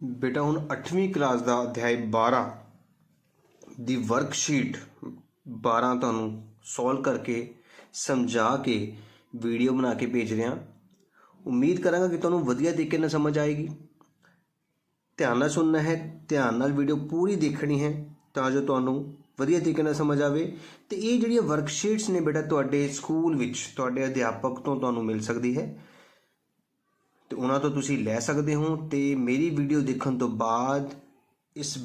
बेटा हुण 8वीं क्लास का अध्याय 12 की वर्कशीट 12 तुहानूं सॉल्व करके समझा के वीडियो बना के भेज रहा। उम्मीद करांगा कि तुहानूं वधिया तरीके नाल समझ आएगी। ध्यान नाल सुनना है, ध्यान नाल वीडियो पूरी देखनी है तां जो तुहानूं वधिया तरीके नाल समझ आवे। ते ये जिहड़ियां वर्कशीट्स ने बेटा तुहाडे स्कूल विच तुहाडे अध्यापक तो तुहानूं मिल सकती है तो उन्होंने तो तुसी लै सकते हो। तो मेरी वीडियो देखने तो बाद इस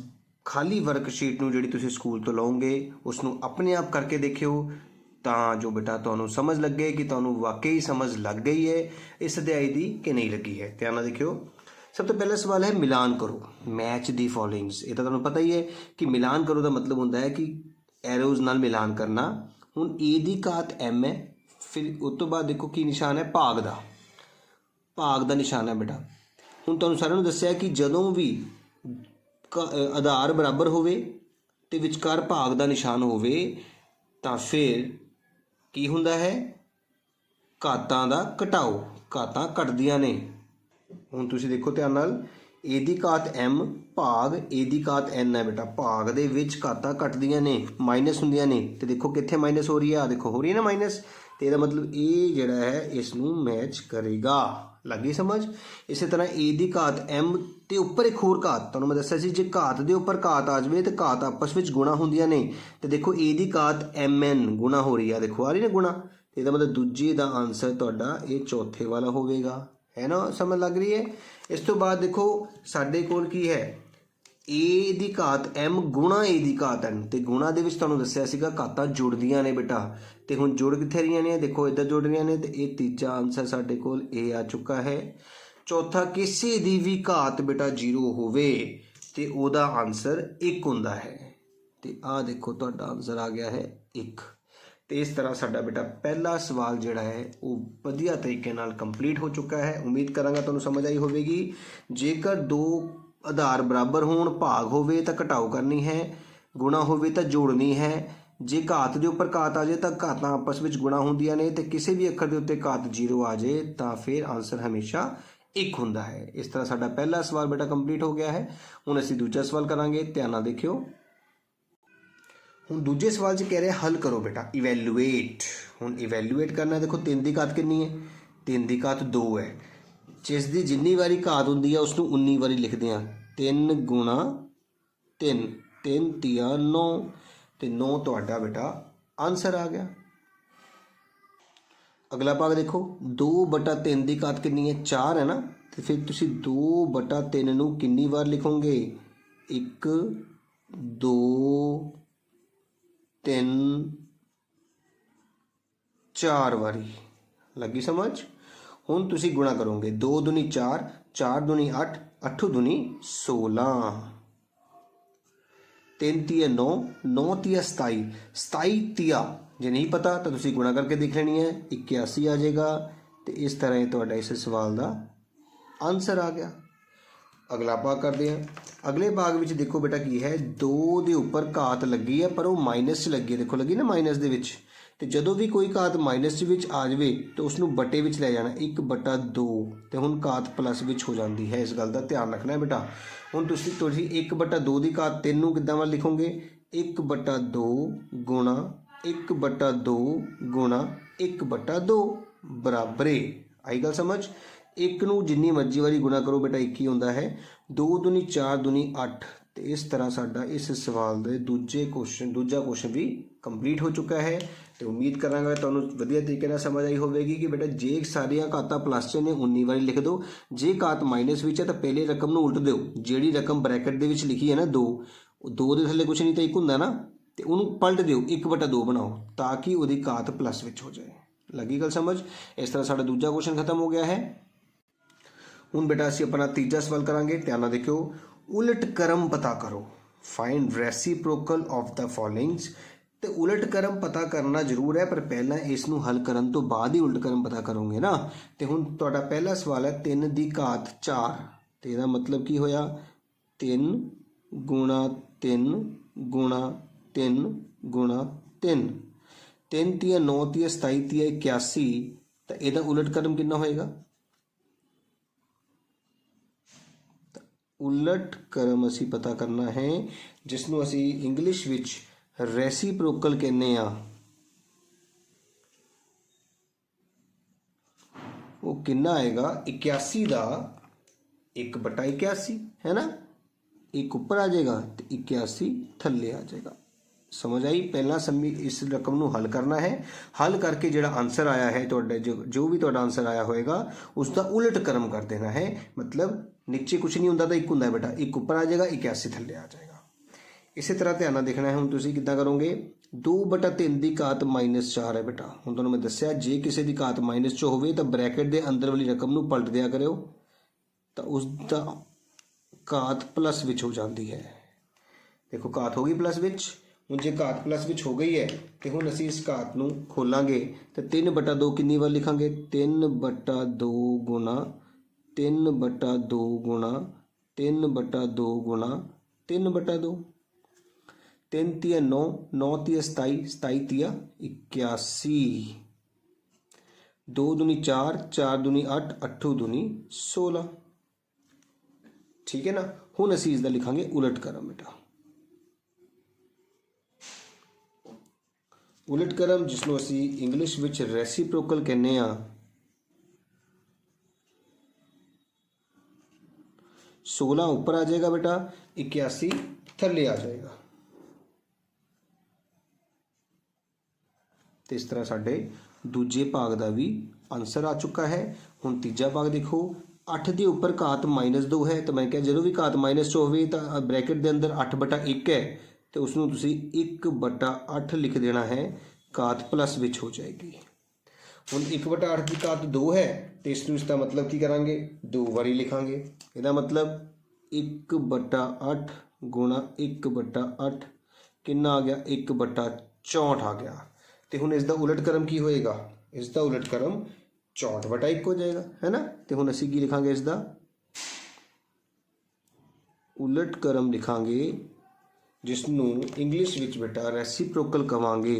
खाली वर्कशीट नूं जिहड़ी तुसी स्कूल तो लओगे उसनूं अपने आप करके देखियो तां जो बेटा तुहानूं समझ लगे कि तुहानूं वाकई समझ लग गई है इस अध्याय की कि नहीं लगी है। ध्यान नाल देखियो। सब तो पहला सवाल है मिलान करो, मैच दी फॉलोइंग्स। ये तो तुहानूं पता ही है कि मिलान करो का मतलब होंदा है कि एरोज नाल मिलान करना। हुण ए दी घात एम है, फिर उस तो बाद देखो की निशान है भाग का, भाग का निशान है बेटा। हुण तुहानूं सारिआं नूं दस्सिआ कि जदों भी आधार बराबर होवे ते विचकार भाग का निशान होवे तां फिर की हुंदा है, घातां दा घटाओ, घातां घटदियां ने। हुण तुसीं देखो ध्यान नाल, ए दी घात एम भाग ए दी घात एन है बेटा। भाग दे विच घातां घटदियां ने, माइनस हुंदियां ने। ते देखो कित्थे माइनस हो रही है, आ देखो हो रही है ना माइनस। तो इसका मतलब ये जिहड़ा है इसनूं मैच करेगा। लगी समझ। इस तरह ए दी घात एम ते उपर एक होर घात, तुहानूं मैं दस्सिआ सी जे घात दे उपर घात आ जाए तो घात आपस में गुणा होंदियां ने। तो देखो ए दी घात एम एन गुणा हो रही है, देखो आ रही ना गुणा। इसका मतलब दूजे का आंसर तुहाडा ये चौथे वाला होवेगा, है ना। समझ लग रही है। इस तो बाद देखो साडे कोल की है, ए दी घात एम गुणा ए दी घात एन। तो गुणा दे विच तुहानूं दस्सिआ सीगा घातां जुड़दियां ने बेटा। तो हुण जुड़ कित्थे रहीआं ने, देखो इधर जुड़ रहीआं ने। तो ये तीजा आंसर साडे कोल ए आ चुका है। चौथा किसी दी भी घात बेटा 0 होवे ते ओदा आंसर 1 हुंदा है। तो आ देखो तुहाडा आंसर आ गया है 1। तो इस तरह साडा बेटा पहला सवाल जिहड़ा है वो वधिया तरीके नाल कंप्लीट हो चुका है। उम्मीद करांगा तुहानूं समझ आई होवेगी। जेकर दो आधार बराबर होण, भाग होवे तो घटाओ करनी है, गुणा होवे तो जोड़नी है। जे घात के उपर घात आ जाए तो घातां आपस में गुणा होंदियां ने। तो किसी भी अखर के उत्ते घात 0 आ जाए तो फिर आंसर हमेशा 1 हुंदा है। इस तरह साडा पहला सवाल बेटा कंप्लीट हो गया है। हुण असीं दूजा सवाल करांगे, ध्यान नाल देखियो। हुण दूजे सवाल च कह रहे हल करो बेटा, इवैल्यूएट। हुण इवैल्यूएट करना, देखो 3 की घात कितनी है, 3 की घात 2 है। जिस दी जिन्नी वारी घात हुंदी है उसनूं उन्नी वारी लिखदे हां। 3 गुणा 3, 3 तिया 9, तो 9 तुहाडा बेटा आंसर आ गया। अगला भाग देखो, 2/3 की घात कितनी है, 4 है ना। तो फिर तुसीं 2/3 नूं कितनी बार लिखोगे, 1 2 3 4 वारी। लगी समझ। हुण तुसीं गुणा करोगे, 2 दूनी 4, 4 दूनी 8, 8 दूनी 16, 3 तिया 9, 9 तिया 27, 27 तिया जे नहीं पता तो तुसीं गुणा करके देख लेनी है, 81 आ जाएगा। तो इस तरह ही तुहाडा इस सवाल का आंसर आ गया। अगला भाग करते हैं। अगले भाग में देखो बेटा की है, 2 के उपर घात लगी है पर वो माइनस च लगी है, देखो लगी ना माइनस दे विच। तो जदों भी कोई घात माइनस विच आ जाए तो उसनूं बटे विच लै जाना, 1/2। तो हुण घात प्लस विच हो जाती है, इस गल का ध्यान रखना है बेटा। हुण तुसीं 1/2 की घात 3 नूं किद्दां वाल लिखोगे, 1/2 गुणा 1/2 गुणा 1/2 बराबरे। आई गल समझ। 1 नूं जिन्नी मर्जी वारी गुणा करो बेटा 1 ही होंदा है। 2 दूनी 4 दूनी 8। तो इस तरह साडा इस सवाल के दूजा क्वेश्चन भी कंप्लीट हो चुका है। तो उम्मीद करांगा तुहानूं वधिया तरीके नाल समझ आई होवेगी कि बेटा जे सारियां घातां प्लस च ने 19 वारी लिख दो, जे घात माइनस विच है तो पहले रकम नूं उल्ट दो। जिहड़ी रकम ब्रैकेट दे विच लिखी है ना 2, 2 दे थल्ले कुछ नहीं तो 1 हुंदा ना, तो उहनूं पलट दिओ, 1/2 बनाओ ताकि उहदी घात प्लस विच हो जाए। लगी गल समझ। इस तरह साडा दूजा क्वेश्चन खत्म हो गया है। हुण बेटा असीं अपना तीजा सवाल करांगे, ध्यान नाल देखियो। उलट क्रम पता करो, find reciprocal of the followings. तो उलट क्रम पता करना जरूर है पर पहला इसनूं हल करन तो बाद ही उलट क्रम पता करोगे ना। तो हुण तुहाडा पहला सवाल है 3 की घात 4। तो इसदा मतलब की होया, 3 गुणा 3 गुणा 3 गुणा 3, 3 तिया 9 तिया 27 तिया 81। तो इसदा उलट क्रम कितना होएगा, ਉਲਟ ਕਰਮ ਅਸੀਂ ਪਤਾ ਕਰਨਾ ਹੈ, ਜਿਸ ਨੂੰ ਅਸੀਂ ਇੰਗਲਿਸ਼ ਵਿੱਚ ਰੈਸੀਪ੍ਰੋਕਲ ਕਹਿੰਦੇ ਆ। ਉਹ ਕਿੰਨਾ ਆਏਗਾ 81 ਦਾ 1/81 है ना। एक ऊपर आ जाएगा तो 81 थल्ले आ जाएगा। समझ आई। पहला समी इस रकम ਨੂੰ हल करना है। हल करके ਜਿਹੜਾ आंसर आया है ਤੁਹਾਡਾ जो भी ਤੁਹਾਡਾ आंसर आया होएगा उसका उलट क्रम कर देना है। मतलब नीचे कुछ नहीं ਹੁੰਦਾ ਤਾਂ ਇੱਕ ਹੁੰਦਾ बेटा, एक ऊपर आ जाएगा 81 थल्ले आ जाएगा। इसी तरह ध्यान ਨਾਲ देखना है। ਹੁਣ ਤੁਸੀਂ ਕਿੱਦਾਂ ਕਰੋਗੇ 2/3 ਦੀ ਘਾਤ -4 ਹੈ बेटा। ਹੁਣ ਤੁਹਾਨੂੰ ਮੈਂ ਦੱਸਿਆ ਜੇ ਕਿਸੇ ਦੀ ਘਾਤ -4 ਹੋਵੇ ਤਾਂ ਬ੍ਰੈਕਟ ਦੇ ਅੰਦਰ ਵਾਲੀ ਰਕਮ ਨੂੰ ਪਲਟ ਦਿਆ ਕਰਿਓ ਤਾਂ ਉਸ ਦਾ ਘਾਤ ਪਲਸ ਵਿੱਚ ਹੋ ਜਾਂਦੀ ਹੈ। ਦੇਖੋ ਘਾਤ ਹੋ ਗਈ ਪਲਸ ਵਿੱਚ। ਹੁਣ ਜੇ ਘਾਤ ਪਲਸ ਵਿੱਚ ਹੋ ਗਈ ਹੈ ਤੇ ਹੁਣ ਅਸੀਂ ਇਸ ਘਾਤ ਨੂੰ ਖੋਲਾਂਗੇ ਤਾਂ 3/2 ਕਿੰਨੀ ਵਾਰ ਲਿਖਾਂਗੇ 3/2 ਗੁਣਾ 3/2 ਗੁਣਾ 3/2 ਗੁਣਾ 3/2। 3 ਤੀਆ 9, 9 ਤੀਆ 27, 27 ਤੀਆ 81, 2 दूनी 4, 4 दूनी 8, 8 दूनी 16। ठीक है ना। ਹੁਣ ਅਸੀਂ ਇਸ ਦਾ ਲਿਖਾਂਗੇ ਉਲਟ ਕਰਮ बेटा। ਉਲਟ ਕਰਮ ਜਿਸ ਨੂੰ ਅਸੀਂ ਇੰਗਲਿਸ਼ ਵਿੱਚ ਰੈਸੀਪ੍ਰੋਕਲ ਕਹਿੰਦੇ ਆ। 16 ਉੱਪਰ ਆ ਜਾਏਗਾ बेटा, 81 ਥੱਲੇ ਆ ਜਾਏਗਾ। ਤੇ ਇਸ ਤਰ੍ਹਾਂ ਸਾਡੇ ਦੂਜੇ ਭਾਗ ਦਾ ਵੀ ਆਨਸਰ ਆ ਚੁੱਕਾ ਹੈ। ਹੁਣ ਤੀਜਾ ਭਾਗ ਦੇਖੋ 8 ਦੇ ਉੱਪਰ ਘਾਤ -2 ਹੈ ਤਾਂ ਮੈਂ ਕਿਹਾ ਜਦੋਂ ਵੀ ਘਾਤ -2 ਹੋਵੇ ਤਾਂ ਬ੍ਰੈਕਟ ਦੇ ਅੰਦਰ 8/1 ਹੈ ਤੇ ਉਸ ਨੂੰ ਤੁਸੀਂ 1/8 ਲਿਖ ਦੇਣਾ ਹੈ, ਘਾਤ ਪਲਸ ਵਿੱਚ ਹੋ ਜਾਏਗੀ। ਹੁਣ 1/8 ਦੀ ਘਾਤ 2 ਹੈ ਤੇ ਇਸ ਨੂੰ ਇਸਦਾ ਮਤਲਬ ਕੀ ਕਰਾਂਗੇ 2 ਵਾਰੀ ਲਿਖਾਂਗੇ। ਇਹਦਾ ਮਤਲਬ 1/8 ਗੁਣਾ 1/8 ਕਿੰਨਾ ਆ ਗਿਆ 1/64 ਆ ਗਿਆ। ਤੇ ਹੁਣ ਇਸ ਦਾ ਉਲਟ ਕਰਮ ਕੀ ਹੋਏਗਾ, ਇਸ ਦਾ ਉਲਟ ਕਰਮ 64/1 ਹੋ ਜਾਏਗਾ, है ना। ਤੇ ਹੁਣ ਅਸੀਂ ਕੀ ਲਿਖਾਂਗੇ ਇਸ ਦਾ ਉਲਟ ਕਰਮ ਲਿਖਾਂਗੇ ਜਿਸ ਨੂੰ ਇੰਗਲਿਸ਼ ਵਿੱਚ बेटा ਰੈਸੀਪ੍ਰੋਕਲ ਕਵਾਂਗੇ।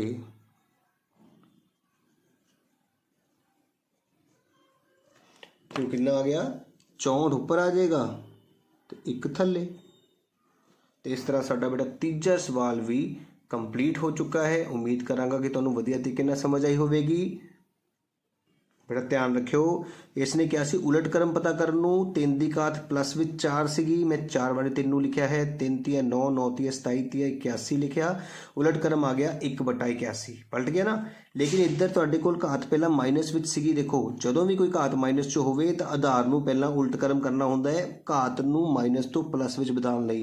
तो कितना आ गया 64 ऊपर आ जाएगा तो 1 थल्ले। तो इस तरह साडा बेटा तीजा सवाल भी कंप्लीट हो चुका है। उम्मीद करांगा कि तुहानूं वधिया तरीके नाल समझ आई होवेगी। बेटा ध्यान रखियो इसने क्या सी उलट क्रम पता करन नूं 3 दी घात प्लस विच 4 सीगी, मैं 4 वाले 3 नूं लिखिया है, 3 तिया 9, 9 तिया 27 तिया 81 लिखिया। उलट क्रम आ गया 1/81 पलट गया ना। लेकिन इधर तुहाडे कोल घात पहला माइनस विच सीगी। देखो जदों भी कोई घात माइनस च होवे तां आधार नूं पहला उलट क्रम करना हुंदा है घात नूं माइनस तो प्लस विच बदलण लई।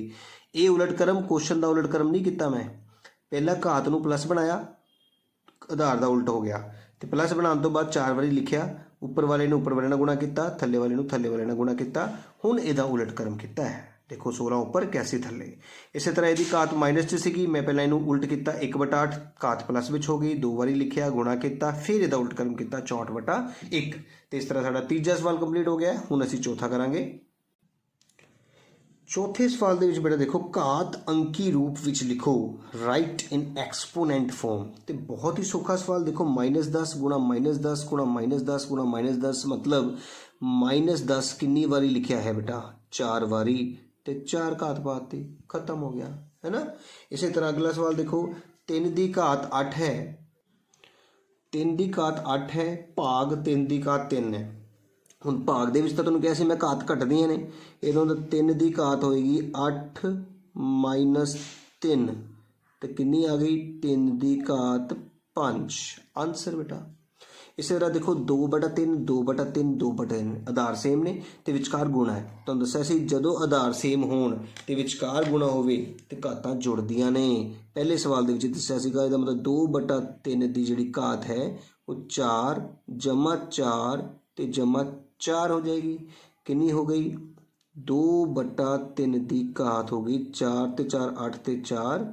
ये उलट क्रम क्वेश्चन दा उलट क्रम नहीं कीता मैं, पहला घात नूं प्लस बनाया आधार दा उलट हो गया तो प्लस बनाने तो बाद 4 वारी लिखिया, उपर वाले ने उपर वाले नाल गुणा किया, थल्ले वाले ने थल्ले वाले नाल गुणा किया। हुण इहदा उलट क्रम किया है। देखो 16 उपर 81 थल्ले। इस तरह यदि घात माइनस च सीगी, मैं पहले इहनूं उलट किया 1/8, घात प्लस विच हो गई, 2 वारी लिखिया गुणा किया, फिर इहदा उलट क्रम किया 64/1। तो इस तरह साडा तीजा सवाल कंप्लीट हो गया। हुण असीं चौथा करांगे। चौथे सवाल दे विच बेटा देखो घात अंकी रूप विच लिखो, राइट इन एक्सपोनेंट फॉर्म। तो बहुत ही सौखा सवाल। देखो -10 गुणा -10 गुणा -10 गुणा -10 मतलब -10 कितनी बारी लिखिया है बेटा 4 बारी, तो 4 घात पाती, खत्म हो गया, है ना। इसी तरह अगला सवाल देखो 3 दी घात 8 है, 3 दी घात 8 है भाग 3 दी घात 3 है। ਹੁਣ ਭਾਗ ਦੇ ਵਿੱਚ ਤਾਂ ਤੁਹਾਨੂੰ ਕਿਹਾ ਸੀ ਮੈਂ ਘਾਤ ਘਟਦੀਆਂ ਨੇ, ਇਹਦੋਂ ਤਾਂ 3 ਦੀ ਘਾਤ ਹੋਏਗੀ 8 - 3 ਤੇ ਕਿੰਨੀ ਆ ਗਈ 3 ਦੀ ਘਾਤ 5 ਆਨਸਰ बेटा। ਇਸੇ ਤਰ੍ਹਾਂ ਦੇਖੋ 2/3 2/3 2/3 ਆਧਾਰ ਸੇਮ ਨੇ ਤੇ ਵਿਚਕਾਰ ਗੁਣਾ ਹੈ। ਤੁਹਾਨੂੰ ਦੱਸਿਆ ਸੀ ਜਦੋਂ ਆਧਾਰ ਸੇਮ ਹੋਣ ਤੇ ਵਿਚਕਾਰ ਗੁਣਾ ਹੋਵੇ ਤੇ ਘਾਤਾਂ ਜੁੜਦੀਆਂ ਨੇ। ਪਹਿਲੇ ਸਵਾਲ ਦੇ ਵਿੱਚ ਦੱਸਿਆ ਸੀਗਾ ਇਹਦਾ ਮਤਲਬ 2/3 ਦੀ ਜਿਹੜੀ ਘਾਤ ਹੈ ਉਹ 4 + 4 ਤੇ + 4 हो जाएगी। कितनी हो गई 2/3 की घात हो गई 4 ते 4 8 ते 4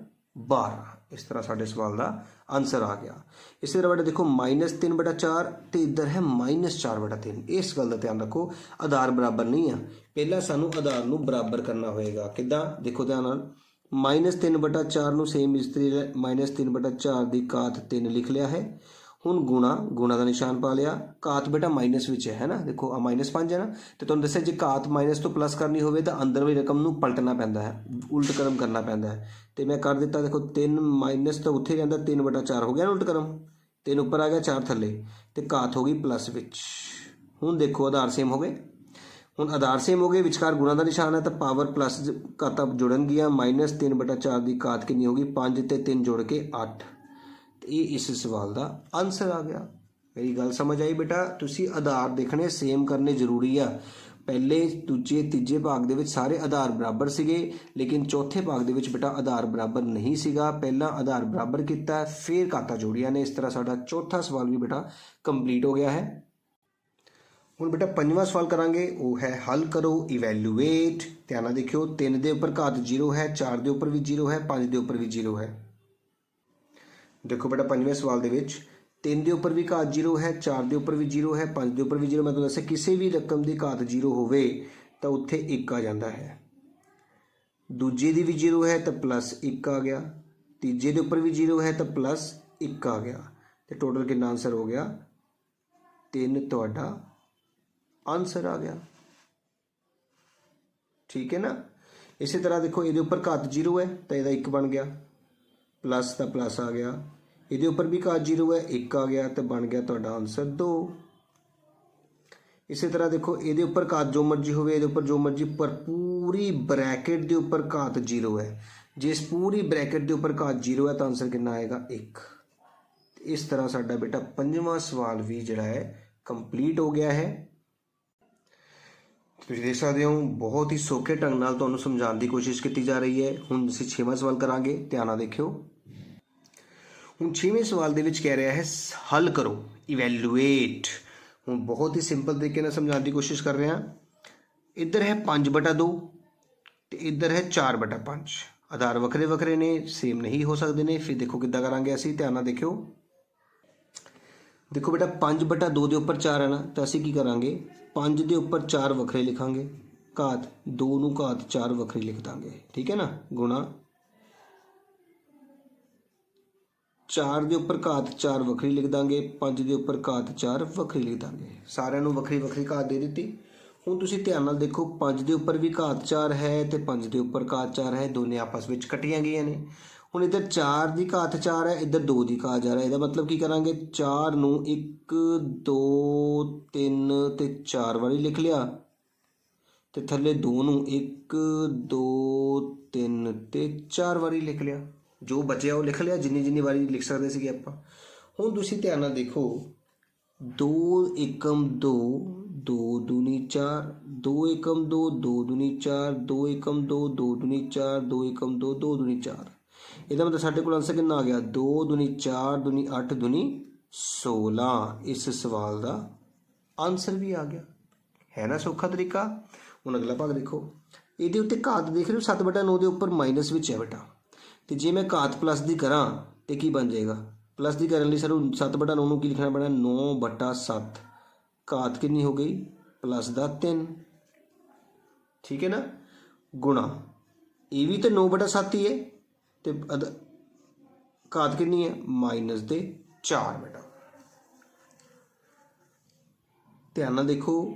12। इस तरह साडे सवाल का आंसर आ गया। इस तरह बेटा देखो -3/4 तो इधर है -4/3। इस गल का ध्यान रखो आधार बराबर नहीं है, पहला सानू आधार नूं बराबर करना होएगा। किद्दां देखो ध्यान नाल -3/4 नूं सेम इस तरह -3/4 की घात 3 लिख लिया है। ਹੁਣ ਗੁਣਾ ਦਾ ਨਿਸ਼ਾਨ ਪਾ ਲਿਆ। ਘਾਤ ਬੇਟਾ ਮਾਈਨਸ ਵਿੱਚ ਹੈ ਨਾ, ਦੇਖੋ ਆ -5 ਹੈ ਨਾ, ਤੇ ਤੁਹਾਨੂੰ ਦੱਸਿਆ ਜੇ ਘਾਤ ਮਾਈਨਸ ਤੋਂ ਪਲੱਸ ਕਰਨੀ ਹੋਵੇ ਤਾਂ ਅੰਦਰ ਵਾਲੀ ਰਕਮ ਨੂੰ ਪਲਟਣਾ ਪੈਂਦਾ ਹੈ, ਉਲਟ ਕਰਮ ਕਰਨਾ ਪੈਂਦਾ ਹੈ। ਤੇ ਮੈਂ ਕਰ ਦਿੱਤਾ, ਦੇਖੋ 3 ਮਾਈਨਸ ਤਾਂ ਉੱਥੇ ਰਹਿੰਦਾ, 3/4 ਹੋ ਗਿਆ ਨਾ ਉਲਟ ਕਰਮ, 3 ਉੱਪਰ ਆ ਗਿਆ 4 ਥੱਲੇ, ਤੇ ਘਾਤ ਹੋ ਗਈ ਪਲੱਸ ਵਿੱਚ। ਹੁਣ ਦੇਖੋ ਆਧਾਰ ਸੇਮ ਹੋ ਗਏ, ਹੁਣ ਆਧਾਰ ਸੇਮ ਹੋ ਗਏ, ਵਿਚਕਾਰ ਗੁਣਾ ਦਾ ਨਿਸ਼ਾਨ ਹੈ ਤਾਂ ਪਾਵਰ ਪਲੱਸ ਘਾਤਾਂ ਜੁੜਨਗੀਆਂ। -3/4 ਦੀ ਘਾਤ ਕਿੰਨੀ ਹੋ ਗਈ, 5 ਤੇ 3 ਜੋੜ ਕੇ 8। ਇਹ ਇਸ ਸਵਾਲ ਦਾ ਆਨਸਰ ਆ ਗਿਆ। ਮੇਰੀ ਗੱਲ ਸਮਝ ਆਈ ਬੇਟਾ? ਤੁਸੀਂ ਆਧਾਰ ਦੇਖਣੇ ਸੇਮ ਕਰਨੇ ਜ਼ਰੂਰੀ ਆ। ਪਹਿਲੇ ਦੂਜੇ ਤੀਜੇ ਭਾਗ ਦੇ ਵਿੱਚ ਸਾਰੇ ਆਧਾਰ ਬਰਾਬਰ ਸੀਗੇ, ਲੇਕਿਨ ਚੌਥੇ ਭਾਗ ਦੇ ਵਿੱਚ ਬੇਟਾ ਆਧਾਰ ਬਰਾਬਰ ਨਹੀਂ ਸੀਗਾ। ਪਹਿਲਾਂ ਆਧਾਰ ਬਰਾਬਰ ਕੀਤਾ, ਫਿਰ ਘਾਤਾਂ ਜੋੜੀਆਂ ਨੇ। ਇਸ ਤਰ੍ਹਾਂ ਸਾਡਾ ਚੌਥਾ ਸਵਾਲ ਵੀ ਬੇਟਾ ਕੰਪਲੀਟ ਹੋ ਗਿਆ ਹੈ। ਹੁਣ ਬੇਟਾ ਪੰਜਵਾਂ ਸਵਾਲ ਕਰਾਂਗੇ, ਉਹ ਹੈ ਹੱਲ ਕਰੋ, ਇਵੈਲੂਏਟ। ਧਿਆਨ ਨਾਲ ਦੇਖਿਓ, 3 ਦੇ ਉੱਪਰ ਘਾਤ 0 ਹੈ, 4 ਦੇ ਉੱਪਰ ਵੀ 0 ਹੈ, 5 ਦੇ ਉੱਪਰ ਵੀ 0 ਹੈ। ਦੇਖੋ ਬੇਟਾ ਪੰਜਵੇਂ ਸਵਾਲ ਦੇ ਵਿੱਚ 3 ਦੇ ਉੱਪਰ ਵੀ ਘਾਤ 0 ਹੈ, 4 ਦੇ ਉੱਪਰ ਵੀ 0 ਹੈ, 5 ਦੇ ਉੱਪਰ ਵੀ 0। ਮੈਂ ਤੁਹਾਨੂੰ ਦੱਸਿਆ ਕਿਸੇ ਵੀ ਰਕਮ ਦੀ ਘਾਤ 0 ਹੋਵੇ ਤਾਂ ਉੱਥੇ 1 ਆ ਜਾਂਦਾ ਹੈ। ਦੂਜੇ ਦੀ ਵੀ 0 ਹੈ ਤਾਂ +1 ਆ ਗਿਆ, ਤੀਜੇ ਦੇ ਉੱਪਰ ਵੀ 0 ਹੈ ਤਾਂ +1 ਆ ਗਿਆ, ਤੇ ਟੋਟਲ ਕਿੰਨਾ ਆਨਸਰ ਹੋ ਗਿਆ? 3 ਤੁਹਾਡਾ ਆਨਸਰ ਆ ਗਿਆ। ਠੀਕ ਹੈ ਨਾ। ਇਸੇ ਤਰ੍ਹਾਂ ਦੇਖੋ ਇਹਦੇ ਉੱਪਰ ਘਾਤ 0 ਹੈ ਤਾਂ ਇਹਦਾ 1 ਬਣ ਗਿਆ, ਪਲੱਸ ਦਾ ਪਲੱਸ ਆ ਗਿਆ। ਇਹਦੇ ਉੱਪਰ ਵੀ ਘਾਤ 0 ਹੈ, 1 ਆ ਗਿਆ, ਤੇ ਬਣ ਗਿਆ ਤੁਹਾਡਾ ਆਨਸਰ 2। ਇਸੇ ਤਰ੍ਹਾਂ ਦੇਖੋ ਇਹਦੇ ਉੱਪਰ ਘਾਤ ਜੋ ਮਰਜੀ ਹੋਵੇ, ਇਹਦੇ ਉੱਪਰ ਜੋ ਮਰਜੀ, ਪਰ ਪੂਰੀ ਬ੍ਰੈਕਟ ਦੇ ਉੱਪਰ ਘਾਤ 0 ਹੈ। ਜੇ ਇਸ ਪੂਰੀ ਬ੍ਰੈਕਟ ਦੇ ਉੱਪਰ ਘਾਤ 0 ਹੈ ਤਾਂ ਆਨਸਰ ਕਿੰਨਾ ਆਏਗਾ? 1। ਇਸ ਤਰ੍ਹਾਂ ਸਾਡਾ ਬੇਟਾ ਪੰਜਵਾਂ ਸਵਾਲ ਵੀ ਜਿਹੜਾ ਹੈ ਕੰਪਲੀਟ ਹੋ ਗਿਆ ਹੈ। ਤੁਸੀਂ ਦੇਖ ਸਕਦੇ ਹੋ ਬਹੁਤ ਹੀ ਸੌਖੇ ਢੰਗ ਨਾਲ ਤੁਹਾਨੂੰ ਸਮਝਾਉਣ ਦੀ ਕੋਸ਼ਿਸ਼ ਕੀਤੀ ਜਾ ਰਹੀ ਹੈ। ਹੁਣ ਅਸੀਂ 6ਵਾਂ ਸਵਾਲ ਕਰਾਂਗੇ, ਧਿਆਨ ਨਾਲ ਦੇਖਿਓ। ਹੁਣ 6ਵੇਂ ਸਵਾਲ ਦੇ ਵਿੱਚ ਕਹਿ ਰਿਹਾ ਹੈ ਹੱਲ ਕਰੋ, ਇਵੈਲੂਏਟ। ਹੁਣ ਬਹੁਤ ਹੀ ਸਿੰਪਲ ਤਰੀਕੇ ਨਾਲ ਸਮਝਾਉਣ ਦੀ ਕੋਸ਼ਿਸ਼ ਕਰ ਰਹੇ ਹਾਂ। ਇੱਧਰ ਹੈ 5/2 ਤੇ ਇੱਧਰ ਹੈ 4/5। ਆਧਾਰ ਵੱਖਰੇ ਵੱਖਰੇ ਨੇ, ਸੇਮ ਨਹੀਂ ਹੋ ਸਕਦੇ ਨੇ। ਫਿਰ ਦੇਖੋ ਕਿੱਦਾਂ ਕਰਾਂਗੇ ਅਸੀਂ, ਧਿਆਨ ਨਾਲ ਦੇਖਿਓ। ਦੇਖੋ ਬੇਟਾ 5/2 ਦੇ ਉੱਪਰ 4 ਹੈ ਨਾ, ਤਾਂ ਅਸੀਂ ਕੀ ਕਰਾਂਗੇ, 5 ਦੇ ਉੱਪਰ 4 ਵੱਖਰੇ ਲਿਖਾਂਗੇ, ਘਾਤ 2 ਨੂੰ ਘਾਤ 4 ਵੱਖਰੀ ਲਿਖ ਦਾਂਗੇ। ਠੀਕ ਹੈ ਨਾ, ਗੁਣਾ 4 ਦੇ ਉੱਪਰ ਘਾਤ 4 ਵੱਖਰੀ ਲਿਖ ਦਾਂਗੇ, 5 ਦੇ ਉੱਪਰ ਘਾਤ 4 ਵੱਖਰੀ ਲਿਖ ਦਾਂਗੇ। ਸਾਰਿਆਂ ਨੂੰ ਵੱਖਰੀ ਵੱਖਰੀ ਘਾਤ ਦੇ ਦਿੱਤੀ। ਹੁਣ ਤੁਸੀਂ ਧਿਆਨ ਨਾਲ ਦੇਖੋ, 5 ਦੇ ਉੱਪਰ ਵੀ ਘਾਤ 4 ਹੈ ਤੇ 5 ਦੇ ਉੱਪਰ ਘਾਤ 4 ਹੈ, ਦੋਨੇ ਆਪਸ ਵਿੱਚ ਕੱਟੀਆਂ ਗਈਆਂ ਨੇ। ਹੁਣ ਇੱਧਰ 4 ਦੀ ਘਾਤ 4 ਹੈ, ਇੱਧਰ 2 ਦੀ ਘਾਤ 4 ਹੈ। ਇਹਦਾ ਮਤਲਬ ਕੀ ਕਰਾਂਗੇ, 4 ਨੂੰ 1 2 3 ਤੇ 4 ਵਾਰੀ ਲਿਖ ਲਿਆ, ਤੇ ਥੱਲੇ 2 ਨੂੰ 1 2 3 ਤੇ 4 ਵਾਰੀ ਲਿਖ ਲਿਆ। ਜੋ ਬਚਿਆ ਉਹ ਲਿਖ ਲਿਆ, ਜਿੰਨੀ ਵਾਰੀ ਲਿਖ ਸਕਦੇ ਸੀਗੇ ਆਪਾਂ। ਹੁਣ ਤੁਸੀਂ ਧਿਆਨ ਨਾਲ ਦੇਖੋ, 2 ਏਕਮ 2 2 ਦੂਣੀ 4, 2 ਏਕਮ 2 2 ਦੂਣੀ 4, 2 ਏਕਮ 2 2 ਦੂਣੀ 4, 2 ਏਕਮ 2 2 ਦੂਣੀ 4। ਇਹਦਾ ਮਤਲਬ ਸਾਡੇ ਕੋਲ ਆਨਸਰ ਕਿੰਨਾ ਆ ਗਿਆ, 2 ਦੂਣੀ 4 ਦੂਣੀ 8 ਦੂਣੀ 16। ਇਸ ਸਵਾਲ ਦਾ ਆਨਸਰ ਵੀ ਆ ਗਿਆ, ਹੈ ਨਾ ਸੌਖਾ ਤਰੀਕਾ। ਹੁਣ ਅਗਲਾ ਭਾਗ ਦੇਖੋ, ਇਹਦੇ ਉੱਤੇ ਘਾਤ ਦੇਖ ਰਹੇ ਹੋ 7/9 ਦੇ ਉੱਪਰ ਮਾਈਨਸ ਵਿੱਚ ਹੈ ਬੇਟਾ, ਤੇ ਜੇ ਮੈਂ ਘਾਤ ਪਲੱਸ ਦੀ ਕਰਾਂ ਤੇ ਕੀ ਬਣ ਜਾਏਗਾ? ਪਲੱਸ ਦੀ ਕਰਨ ਲਈ ਸਾਨੂੰ 7/9 ਨੂੰ ਕੀ ਲਿਖਣਾ ਪੈਣਾ, 9/7। ਘਾਤ ਕਿੰਨੀ ਹੋ ਗਈ, ਪਲੱਸ ਦਾ 3। ਠੀਕ ਹੈ ਨਾ, ਗੁਣਾ ਇਹ ਵੀ ਤਾਂ 9/7 ਹੀ ਹੈ, ਤੇ ਘਾਤ ਕਿੰਨੀ ਹੈ, -4 ਬੇਟਾ। ਧਿਆਨ ਨਾਲ ਦੇਖੋ,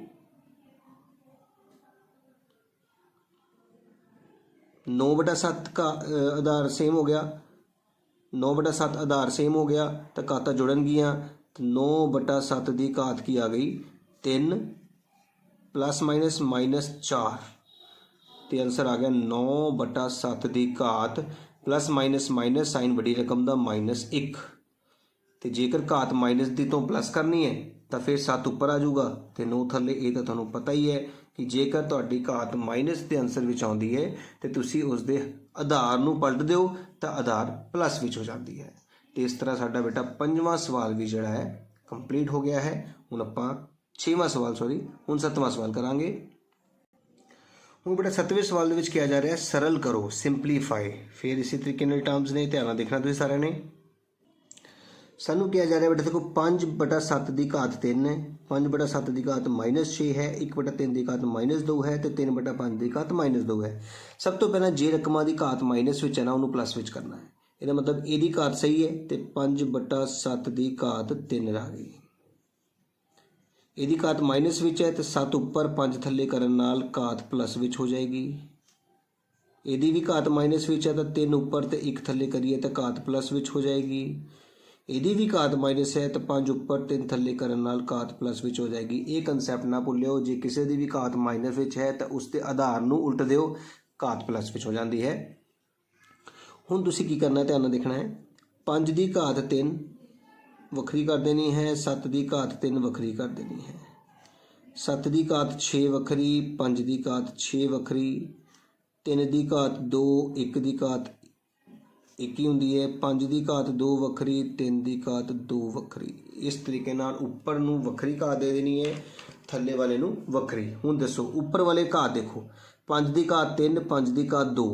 ਨੌ ਬਟਾ 7 का आधार सेम हो गया, 9/7 आधार सेम हो गया तो घातां जुड़नगियां। 9/7 की घात की आ गई 3 +- -4, तो आंसर आ गया 9/7 की घात +- साइन बड़ी रकम का -1। तो जेकर घात माइनस दी तो प्लस करनी है तो फिर 7 उपर आ जाऊगा तो 9 थले। ये तो तुहानूं पता ही है कि जेकर तुहाडी घात माइनस के आंसर विच आउंदी है तो तुसीं उसदे आधार नूं पलट दिओ तो आधार प्लस विच हो जाती है। तो इस तरह साडा बेटा पंजवां सवाल भी जिहड़ा है कंप्लीट हो गया है। हुण आपां 6वां सवाल हुण 7वां सवाल करांगे। हुण बेटा 7वें सवाल दे विच किया जा रहा है सरल करो, सिंपलीफाई। फिर इसी तरीके नाल टर्म्स ने, ध्यान नाल देखना तुसीं सारिआं ने। सानू किया जा रहा है बेटा देखो 5/7 की घात 3 है, 5/7 की घात -6 है, 1/3 की घात -2 है, तो 3/5 की घात -2 है। सब तो पहला जे रकमां की घात माइनस विच है ना उन्होंने प्लस विच करना है। ਇਹਦਾ ਮਤਲਬ ਇਹਦੀ ਘਾਤ ਸਹੀ ਹੈ ਤੇ 5/7 ਦੀ ਘਾਤ 3 ਆ ਗਈ। ਇਹਦੀ ਘਾਤ ਮਾਈਨਸ ਵਿੱਚ ਹੈ ਤੇ 7 ਉੱਪਰ 5 ਥੱਲੇ ਕਰਨ ਨਾਲ ਘਾਤ ਪਲੱਸ ਵਿੱਚ ਹੋ ਜਾਏਗੀ। ਇਹਦੀ ਵੀ ਘਾਤ ਮਾਈਨਸ ਵਿੱਚ ਹੈ ਤਾਂ 3 ਉੱਪਰ ਤੇ 1 ਥੱਲੇ ਕਰੀਏ ਤਾਂ ਘਾਤ ਪਲੱਸ ਵਿੱਚ ਹੋ ਜਾਏਗੀ। ਇਹਦੀ ਵੀ ਘਾਤ ਮਾਈਨਸ ਹੈ ਤਾਂ 5 ਉੱਪਰ 3 ਥੱਲੇ ਕਰਨ ਨਾਲ ਘਾਤ ਪਲੱਸ ਵਿੱਚ ਹੋ ਜਾਏਗੀ। ਇਹ ਕੰਸੈਪਟ ਨਾ ਭੁੱਲਿਓ, ਜੇ ਕਿਸੇ ਦੀ ਵੀ ਘਾਤ ਮਾਈਨਸ ਵਿੱਚ ਹੈ ਤਾਂ ਉਸ ਦੇ ਆਧਾਰ ਨੂੰ ਉਲਟ ਦਿਓ, ਘਾਤ ਪਲੱਸ ਵਿੱਚ ਹੋ ਜਾਂਦੀ ਹੈ। ਹੁਣ ਤੁਸੀਂ ਕੀ ਕਰਨਾ, ਧਿਆਨ ਨਾਲ ਦੇਖਣਾ ਹੈ। 5 ਦੀ ਘਾਤ 3 ਵੱਖਰੀ ਕਰ ਦੇਣੀ ਹੈ, 7 ਦੀ ਘਾਤ 3 ਵੱਖਰੀ ਕਰ ਦੇਣੀ ਹੈ। 7 ਦੀ ਘਾਤ 6 ਵੱਖਰੀ, 5 ਦੀ ਘਾਤ 6 ਵੱਖਰੀ, 3 ਦੀ ਘਾਤ 2, 1 ਦੀ ਘਾਤ 1 ਹੀ ਹੁੰਦੀ ਹੈ, 5 ਦੀ ਘਾਤ 2 ਵੱਖਰੀ, 3 ਦੀ ਘਾਤ 2 ਵੱਖਰੀ। ਇਸ ਤਰੀਕੇ ਨਾਲ ਉੱਪਰ ਨੂੰ ਵੱਖਰੀ ਘਾਤ ਦੇ ਦੇਣੀ ਹੈ, ਥੱਲੇ ਵਾਲੇ ਨੂੰ ਵੱਖਰੀ। ਹੁਣ ਦੱਸੋ ਉੱਪਰ ਵਾਲੇ ਘਾਤ ਦੇਖੋ, 5 ਦੀ ਘਾਤ 3, 5 ਦੀ ਘਾਤ 2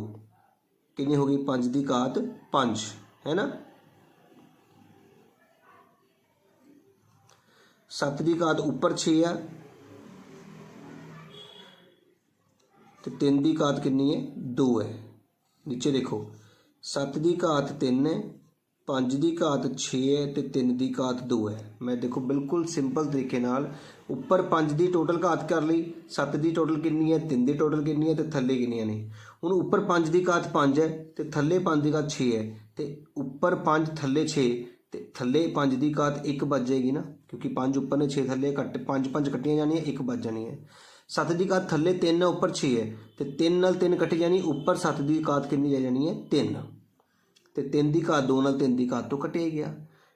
ਕਿੰਨੀ ਹੋ ਗਈ, 5 ਦੀ ਘਾਤ 5 ਹੈ ਨਾ। 7 ਦੀ ਘਾਤ ਉੱਪਰ 6 ਆ ਤੇ 3 ਦੀ ਘਾਤ ਕਿੰਨੀ ਹੈ, 2 ਹੈ। ਨੀਚੇ ਦੇਖੋ 7 ਦੀ ਘਾਤ 3 ਹੈ, 5 ਦੀ ਘਾਤ 6 ਹੈ ਤੇ 3 ਦੀ ਘਾਤ 2 ਹੈ। ਮੈਂ ਦੇਖੋ ਬਿਲਕੁਲ ਸਿੰਪਲ ਤਰੀਕੇ ਨਾਲ ਉੱਪਰ 5 ਦੀ ਟੋਟਲ ਘਾਤ ਕਰ ਲਈ, 7 ਦੀ ਟੋਟਲ ਕਿੰਨੀ ਹੈ, 3 ਦੀ ਟੋਟਲ ਕਿੰਨੀ ਹੈ ਤੇ ਥੱਲੇ ਕਿੰਨੀਆਂ ਨੇ। ਹੁਣ ਉੱਪਰ 5 ਦੀ ਘਾਤ 5 ਹੈ ਤੇ ਥੱਲੇ 5 ਦੀ ਘਾਤ 6 ਹੈ ਤੇ ਉੱਪਰ 5 ਥੱਲੇ 6 ਤੇ ਥੱਲੇ 5 ਦੀ ਘਾਤ 1 ਵੱਜ ਜਾਏਗੀ ਨਾ, ਕਿਉਂਕਿ 5 ਉੱਪਰ ਨੇ 6 ਥੱਲੇ, 5 ਕੱਟੀਆਂ ਜਾਣੀਆਂ, 1 ਵੱਜ ਜਾਣੀ ਹੈ। 7 ਦੀ ਘਾਤ ਥੱਲੇ 3 ਹੈ, ਉੱਪਰ 6 ਹੈ ਤੇ 3 ਨਾਲ 3 ਕੱਟੀ ਜਾਣੀ, ਉੱਪਰ 7 ਦੀ ਘਾਤ ਕਿੰਨੀ ਰਹਿ ਜਾਣੀ ਹੈ, 3 ਤੇ 3 ਦੀ ਘਾਤ 2 ਨਾਲ 3 ਦੀ ਘਾਤ ਤੋਂ ਕੱਟਿਆ ਗਿਆ।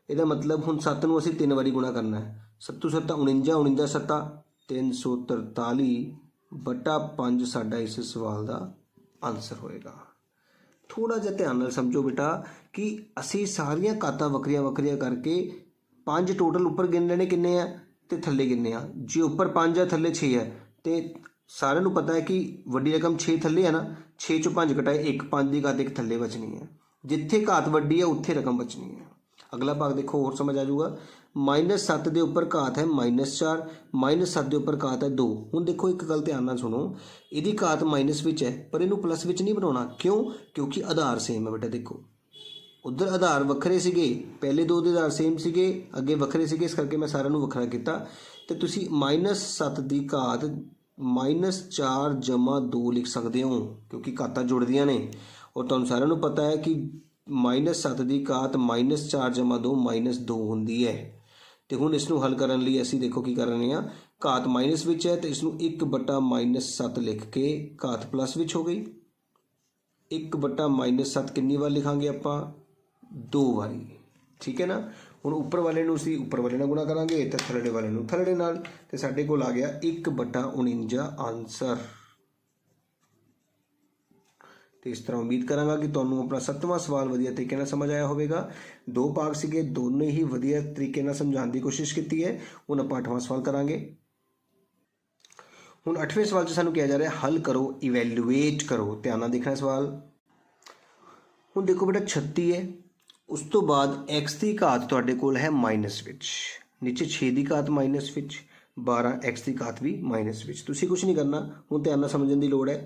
ਇਹਦਾ ਮਤਲਬ ਹੁਣ 7 ਨੂੰ ਅਸੀਂ 3 ਵਾਰੀ ਗੁਣਾ ਕਰਨਾ ਹੈ। 7 7 49, 49 7 343 ਬਟਾ 5 ਸਾਡਾ ਇਸ ਸਵਾਲ ਦਾ ਆਨਸਰ ਹੋਏਗਾ। ਥੋੜਾ ਜਿਹਾ ਧਿਆਨ ਨਾਲ ਸਮਝੋ ਬੇਟਾ ਕਿ ਅਸੀਂ ਸਾਰੀਆਂ ਘਾਤਾਂ ਵੱਖਰੀਆਂ ਵੱਖਰੀਆਂ ਕਰਕੇ 5 ਟੋਟਲ ਉੱਪਰ ਗਿਣ ਲੈਣੇ ਕਿੰਨੇ ਆ ਤੇ ਥੱਲੇ ਕਿੰਨੇ ਆ। ਜੇ ਉੱਪਰ 5 ਹੈ ਥੱਲੇ 6 ਹੈ ਤੇ ਸਾਰਿਆਂ ਨੂੰ ਪਤਾ ਹੈ ਕਿ ਵੱਡੀ ਰਕਮ 6 ਥੱਲੇ ਹੈ ਨਾ, 6 ਚੋਂ 5 ਘਟਾਏ 1, 5 ਦੀ ਘਾਤ 1 ਥੱਲੇ ਬਚਣੀ ਹੈ। ਜਿੱਥੇ ਘਾਤ ਵੱਡੀ ਹੈ ਉੱਥੇ ਰਕਮ ਬਚਣੀ ਹੈ। ਅਗਲਾ ਭਾਗ ਦੇਖੋ ਹੋਰ ਸਮਝ ਆ ਜਾਊਗਾ। -7 ਦੇ ਉੱਪਰ ਘਾਤ ਹੈ -4, -7 ਦੇ ਉੱਪਰ ਘਾਤ ਹੈ 2। ਹੁਣ ਦੇਖੋ ਇੱਕ ਗੱਲ ਧਿਆਨ ਨਾਲ ਸੁਣੋ, ਇਹਦੀ ਘਾਤ ਮਾਈਨਸ ਵਿੱਚ ਹੈ ਪਰ ਇਹਨੂੰ ਪਲੱਸ ਵਿੱਚ ਨਹੀਂ ਬਣਾਉਣਾ। ਕਿਉਂ? ਕਿਉਂਕਿ ਆਧਾਰ ਸੇਮ ਹੈ ਬੇਟਾ। ਦੇਖੋ ਉਧਰ ਆਧਾਰ ਵੱਖਰੇ ਸੀਗੇ, ਪਹਿਲੇ 2 ਦੇ ਆਧਾਰ ਸੇਮ ਸੀਗੇ, ਅੱਗੇ ਵੱਖਰੇ ਸੀਗੇ, ਇਸ ਕਰਕੇ ਮੈਂ ਸਾਰਿਆਂ ਨੂੰ ਵੱਖਰਾ ਕੀਤਾ। ਤੇ ਤੁਸੀਂ -7 ਦੀ ਘਾਤ -4 ਜਮਾ 2 ਲਿਖ ਸਕਦੇ ਹੋ, ਕਿਉਂਕਿ ਘਾਤਾਂ ਜੁੜਦੀਆਂ ਨੇ ਔਰ ਤੁਹਾਨੂੰ ਸਾਰਿਆਂ ਨੂੰ ਪਤਾ ਹੈ ਕਿ -7 ਦੀ ਘਾਤ -4 ਜਮਾ 2 -2 ਹੁੰਦੀ ਹੈ। ਤੇ ਹੁਣ ਇਸ ਨੂੰ ਹੱਲ ਕਰਨ ਲਈ ਅਸੀਂ ਦੇਖੋ ਕੀ ਕਰ ਰਹੇ ਹਾਂ, ਘਾਤ ਮਾਈਨਸ ਵਿੱਚ ਹੈ ਤੇ ਇਸ ਨੂੰ 1/-7 ਲਿਖ ਕੇ ਘਾਤ ਪਲੱਸ ਵਿੱਚ ਹੋ ਗਈ। 1/-7 ਕਿੰਨੀ ਵਾਰ ਲਿਖਾਂਗੇ ਆਪਾਂ, 2 ਵਾਰੀ, ਠੀਕ ਹੈ ਨਾ। ਹੁਣ ਉੱਪਰ ਵਾਲੇ ਨੂੰ ਅਸੀਂ ਉੱਪਰ ਵਾਲੇ ਨਾਲ ਗੁਣਾ ਕਰਾਂਗੇ ਤੇ ਥੱਲੜੇ ਵਾਲੇ ਨੂੰ ਥੱਲੜੇ ਨਾਲ, ਤੇ ਸਾਡੇ ਕੋਲ ਆ ਗਿਆ 1/49 ਆਨਸਰ। ਤੇ ਇਸ ਤਰ੍ਹਾਂ ਉਮੀਦ ਕਰਾਂਗਾ ਕਿ ਤੁਹਾਨੂੰ ਆਪਣਾ 7ਵਾਂ ਸਵਾਲ ਵਧੀਆ ਤਰੀਕੇ ਨਾਲ ਸਮਝ ਆਇਆ ਹੋਵੇਗਾ। 2 ਭਾਗ ਸੀਗੇ, ਦੋਨੇ ਹੀ ਵਧੀਆ ਤਰੀਕੇ ਨਾਲ ਸਮਝਾਉਣ ਦੀ ਕੋਸ਼ਿਸ਼ ਕੀਤੀ ਹੈ। ਹੁਣ ਆਪਾਂ 8ਵਾਂ ਸਵਾਲ ਕਰਾਂਗੇ। ਹੁਣ 8ਵੇਂ ਸਵਾਲ 'ਚ ਸਾਨੂੰ ਕਿਹਾ ਜਾ ਰਿਹਾ ਹੱਲ ਕਰੋ, ਇਵੈਲੂਏਟ ਕਰੋ। ਧਿਆਨ ਨਾਲ ਦੇਖਣਾ ਸਵਾਲ। ਹੁਣ ਦੇਖੋ ਬੇਟਾ 36 ਹੈ, ਉਸ ਤੋਂ ਬਾਅਦ x ਦੀ ਘਾਤ ਤੁਹਾਡੇ ਕੋਲ ਹੈ ਮਾਈਨਸ ਵਿੱਚ, ਨੀਚੇ 6 ਦੀ ਘਾਤ ਮਾਈਨਸ ਵਿੱਚ, 12 x ਦੀ ਘਾਤ ਵੀ ਮਾਈਨਸ ਵਿੱਚ। ਤੁਸੀਂ ਕੁਝ ਨਹੀਂ ਕਰਨਾ, ਹੁਣ ਧਿਆਨ ਨਾਲ ਸਮਝਣ ਦੀ ਲੋੜ ਹੈ।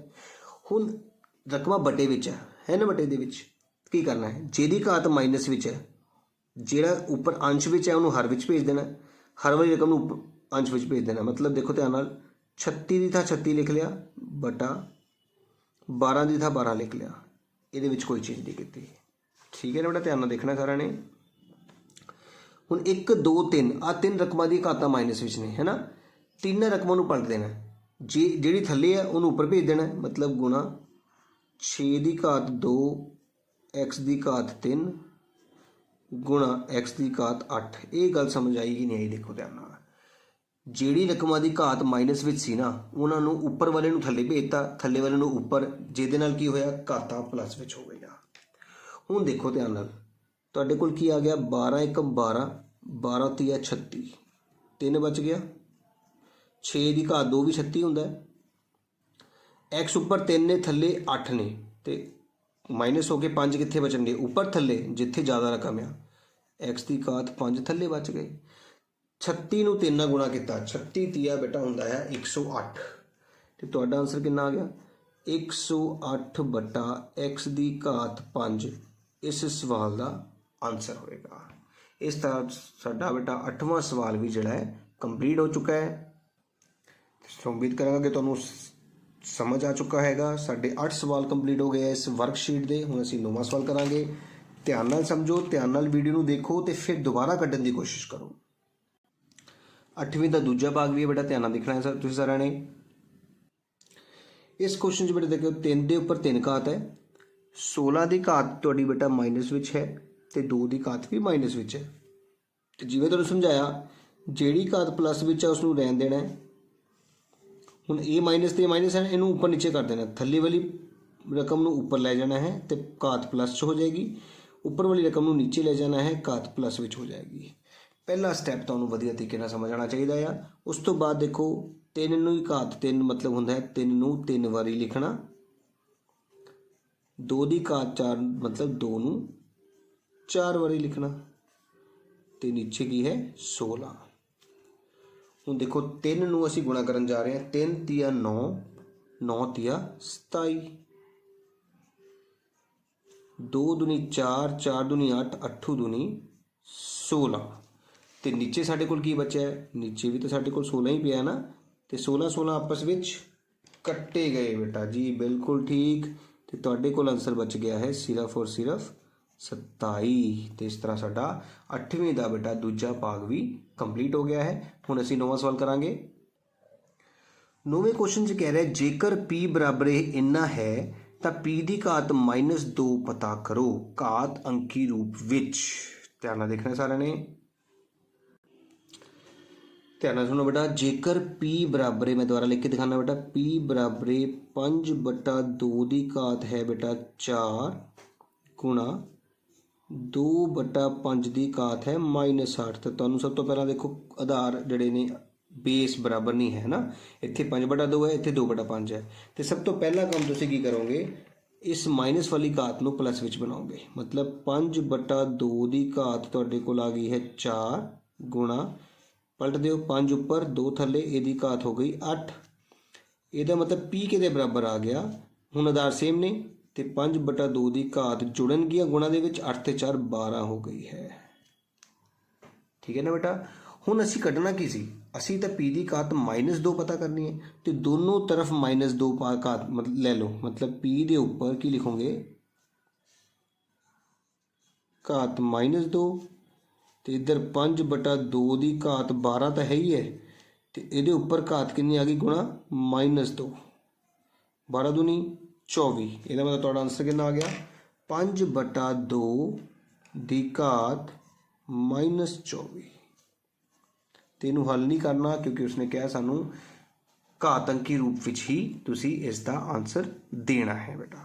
ਹੁਣ ਰਕਮਾਂ ਬਟੇ ਵਿੱਚ ਹੈ ਨਾ, ਬਟੇ ਦੇ ਵਿੱਚ ਕੀ ਕਰਨਾ ਹੈ, ਜਿਹਦੀ ਘਾਤ ਮਾਈਨਸ ਵਿੱਚ ਹੈ, ਜਿਹੜਾ ਉੱਪਰ ਅੰਸ਼ ਵਿੱਚ ਹੈ ਉਹਨੂੰ ਹਰ ਵਿੱਚ ਭੇਜ ਦੇਣਾ, ਹਰ ਵਾਲੀ ਰਕਮ ਨੂੰ ਅੰਸ਼ ਵਿੱਚ ਭੇਜ ਦੇਣਾ। ਮਤਲਬ ਦੇਖੋ ਧਿਆਨ ਨਾਲ, 36 ਦੀ ਥਾਂ 36 ਲਿਖ ਲਿਆ ਬਟਾ 12 ਦੀ ਥਾਂ 12 ਲਿਖ ਲਿਆ, ਇਹਦੇ ਵਿੱਚ ਕੋਈ ਚੇਂਜ ਨਹੀਂ ਕੀਤੀ, ਠੀਕ ਹੈ ਨਾ ਬੇਟਾ। ਧਿਆਨ ਨਾਲ ਦੇਖਣਾ ਸਾਰਿਆਂ ਨੇ। ਹੁਣ 1 2 3 ਆ 3 ਰਕਮਾਂ ਦੀ ਘਾਤਾਂ ਮਾਈਨਸ ਵਿੱਚ ਨੇ, ਹੈ ਨਾ। 3 ਰਕਮਾਂ ਨੂੰ ਪਲਟ ਦੇਣਾ, ਜਿਹੜੀ ਥੱਲੇ ਹੈ ਉਹਨੂੰ ਉੱਪਰ ਭੇਜ ਦੇਣਾ, ਮਤਲਬ ਗੁਣਾ 6 ਦੀ ਘਾਤ 2 x ਦੀ ਘਾਤ 3 ਗੁਣਾ x ਦੀ ਘਾਤ 8। ਇਹ ਗੱਲ ਸਮਝ ਆਈ ਕਿ ਨਹੀਂ ਆਈ? ਦੇਖੋ ਧਿਆਨ ਨਾਲ, ਜਿਹੜੀ ਰਕਮਾਂ ਦੀ ਘਾਤ ਮਾਈਨਸ ਵਿੱਚ ਸੀ ਨਾ ਉਹਨਾਂ ਨੂੰ ਉੱਪਰ ਵਾਲੇ ਨੂੰ ਥੱਲੇ ਭੇਜਤਾ, ਥੱਲੇ ਵਾਲੇ ਨੂੰ ਉੱਪਰ, ਜਿਹਦੇ ਨਾਲ ਕੀ ਹੋਇਆ, ਘਾਤਾਂ ਪਲੱਸ ਵਿੱਚ ਹੋ ਗਈਆਂ। ਹੁਣ ਦੇਖੋ ਧਿਆਨ ਨਾਲ, ਤੁਹਾਡੇ ਕੋਲ ਕੀ ਆ ਗਿਆ, 12 1 12, 12 3 36, 3 ਬਚ ਗਿਆ। 6 ਦੀ ਘਾਤ 2 ਵੀ 36 ਹੁੰਦਾ ਹੈ। x ਉੱਪਰ 3 ਨੇ, ਥੱਲੇ 8 ਨੇ, ਤੇ ਮਾਈਨਸ ਹੋ ਕੇ 5 ਕਿੱਥੇ ਬਚਣਗੇ, ਉੱਪਰ ਥੱਲੇ, ਜਿੱਥੇ ਜ਼ਿਆਦਾ ਰਕਮ ਆ। x ਦੀ ਘਾਤ 5 ਥੱਲੇ ਬਚ ਗਏ। 36 ਨੂੰ 3 ਨਾਲ ਗੁਣਾ ਕੀਤਾ, 36 ਤੀਆ ਬੇਟਾ ਹੁੰਦਾ ਹੈ 108, ਤੇ ਤੁਹਾਡਾ ਆਨਸਰ ਕਿੰਨਾ ਆ ਗਿਆ, 108 ਬਟਾ x ਦੀ ਘਾਤ 5 इस सवाल का आंसर होएगा। इस तरह साडा बेटा 8वां सवाल भी जिहड़ा है कंप्लीट हो चुका है। तो उम्मीद करांगा कि तुहानूं समझ आ चुका हैगा। साडे 8 सवाल कंप्लीट हो गए इस वर्कशीट दे। हुण असीं 9वां सवाल करांगे। ध्यान नाल समझो, ध्यान नाल वीडियो नूं देखो तो फिर दोबारा कड्ढण की कोशिश करो। 8वीं का दूजा भाग भी है बेटा, ध्यान नाल देखना है तुसीं सारिआं ने। इस क्वेश्चन बेटा देखो 3 के उपर 3 घात है, 16 की घात तुहाडी बेटा माइनस विच है तो 2 की घात भी माइनस विच है। तो जिवें तुहानूं समझाया जिहड़ी घात प्लस विच है उसनूं रहन देना है। हुण ए माइनस तो माइनस है, इनू उपर नीचे कर देना, थल्ले वाली रकम नूं उपर लै जाना है तो घात प्लस च हो जाएगी, उपर वाली रकम नूं नीचे ले जाना है, घात प्लस विच हो जाएगी। पहला स्टैप तुहानूं वधिया तरीके नाल समझ आना चाहिए आ। उस तो बाद देखो 3 नूं घात 3 मतलब हुंदा है 3 नूं 3 वारी लिखना, 2 की घात 4 मतलब 2 नूं 4 वारी लिखना, तो नीचे की है 16। हुण देखो 3 नूं असीं गुणा करन जा रहे हैं, 3 तिया 9, 9 तिया 27, 2 दूनी 4, 4 दूनी 8, 8 दूनी 16। तो नीचे साढ़े कोल की बचा है, नीचे भी तो साढ़े कोल 16 ही पिया ना, तो 16 16 आपस में कट्टे गए बेटा जी, बिल्कुल ठीक। तो तुहाडे कोल आंसर बच गया है सिर्फ और सिर्फ 27। तो इस तरह साडा 8वीं का बेटा दूजा भाग भी कंप्लीट हो गया है। हुण असीं 9वां सवाल करांगे। 9वें क्वेश्चन च कह रहा है जेकर P बराबर इन्ना है तो P की घात -2 पता करो घात अंकी रूप विच। ध्यान नाल देखना सारिआं ने, ध्यान सुनो बेटा। जेकर P बराबर, मैं दोबारा लिख के दिखाना बेटा, P बराबर 5/2 की घात है बेटा 4 गुणा 2/5 की घात है -8। तो तुहानूं सब तो पहला देखो आधार जिहड़े ने बेस बराबर नहीं है ना, इत्थे 5/2 है, इत्थे 2/5 है। तो सब तो पहला काम तुसीं की करोगे, इस माइनस वाली घात नूं प्लस विच बनाओगे। मतलब 5/2 की घात तुहाडे कोल आ गई है 4 गुणा, पलट दिओ 5 उपर 2 थले, इहदी घात हो गई 8। ਇਹਦਾ मतलब P किहदे बराबर आ गया। हुण आधार सेम ने तो 5/2 की घात जुड़नगियां गुणा दे विच 8 ते 4 12 हो गई है। ठीक है ना बेटा। हुण असीं कढना की सी, असीं तो P की घात -2 पता करनी है, तो दोनों तरफ -2 घात मतलब ले लो, मतलब P के उपर की लिखोगे घात -2, तो इधर 5/2 की घात 12 तो है ही है, तो ये उपर घात कितनी आ गई गुणा -2, 12 दूनी 24। ਇਹਦਾ मतलब ਤੁਹਾਡਾ आंसर कितना आ गया 5/2 की घात -24। तो इनू हल नहीं करना क्योंकि उसने कहा सानू घात अंकी रूप विच ही तुसी इसका आंसर देना है बेटा।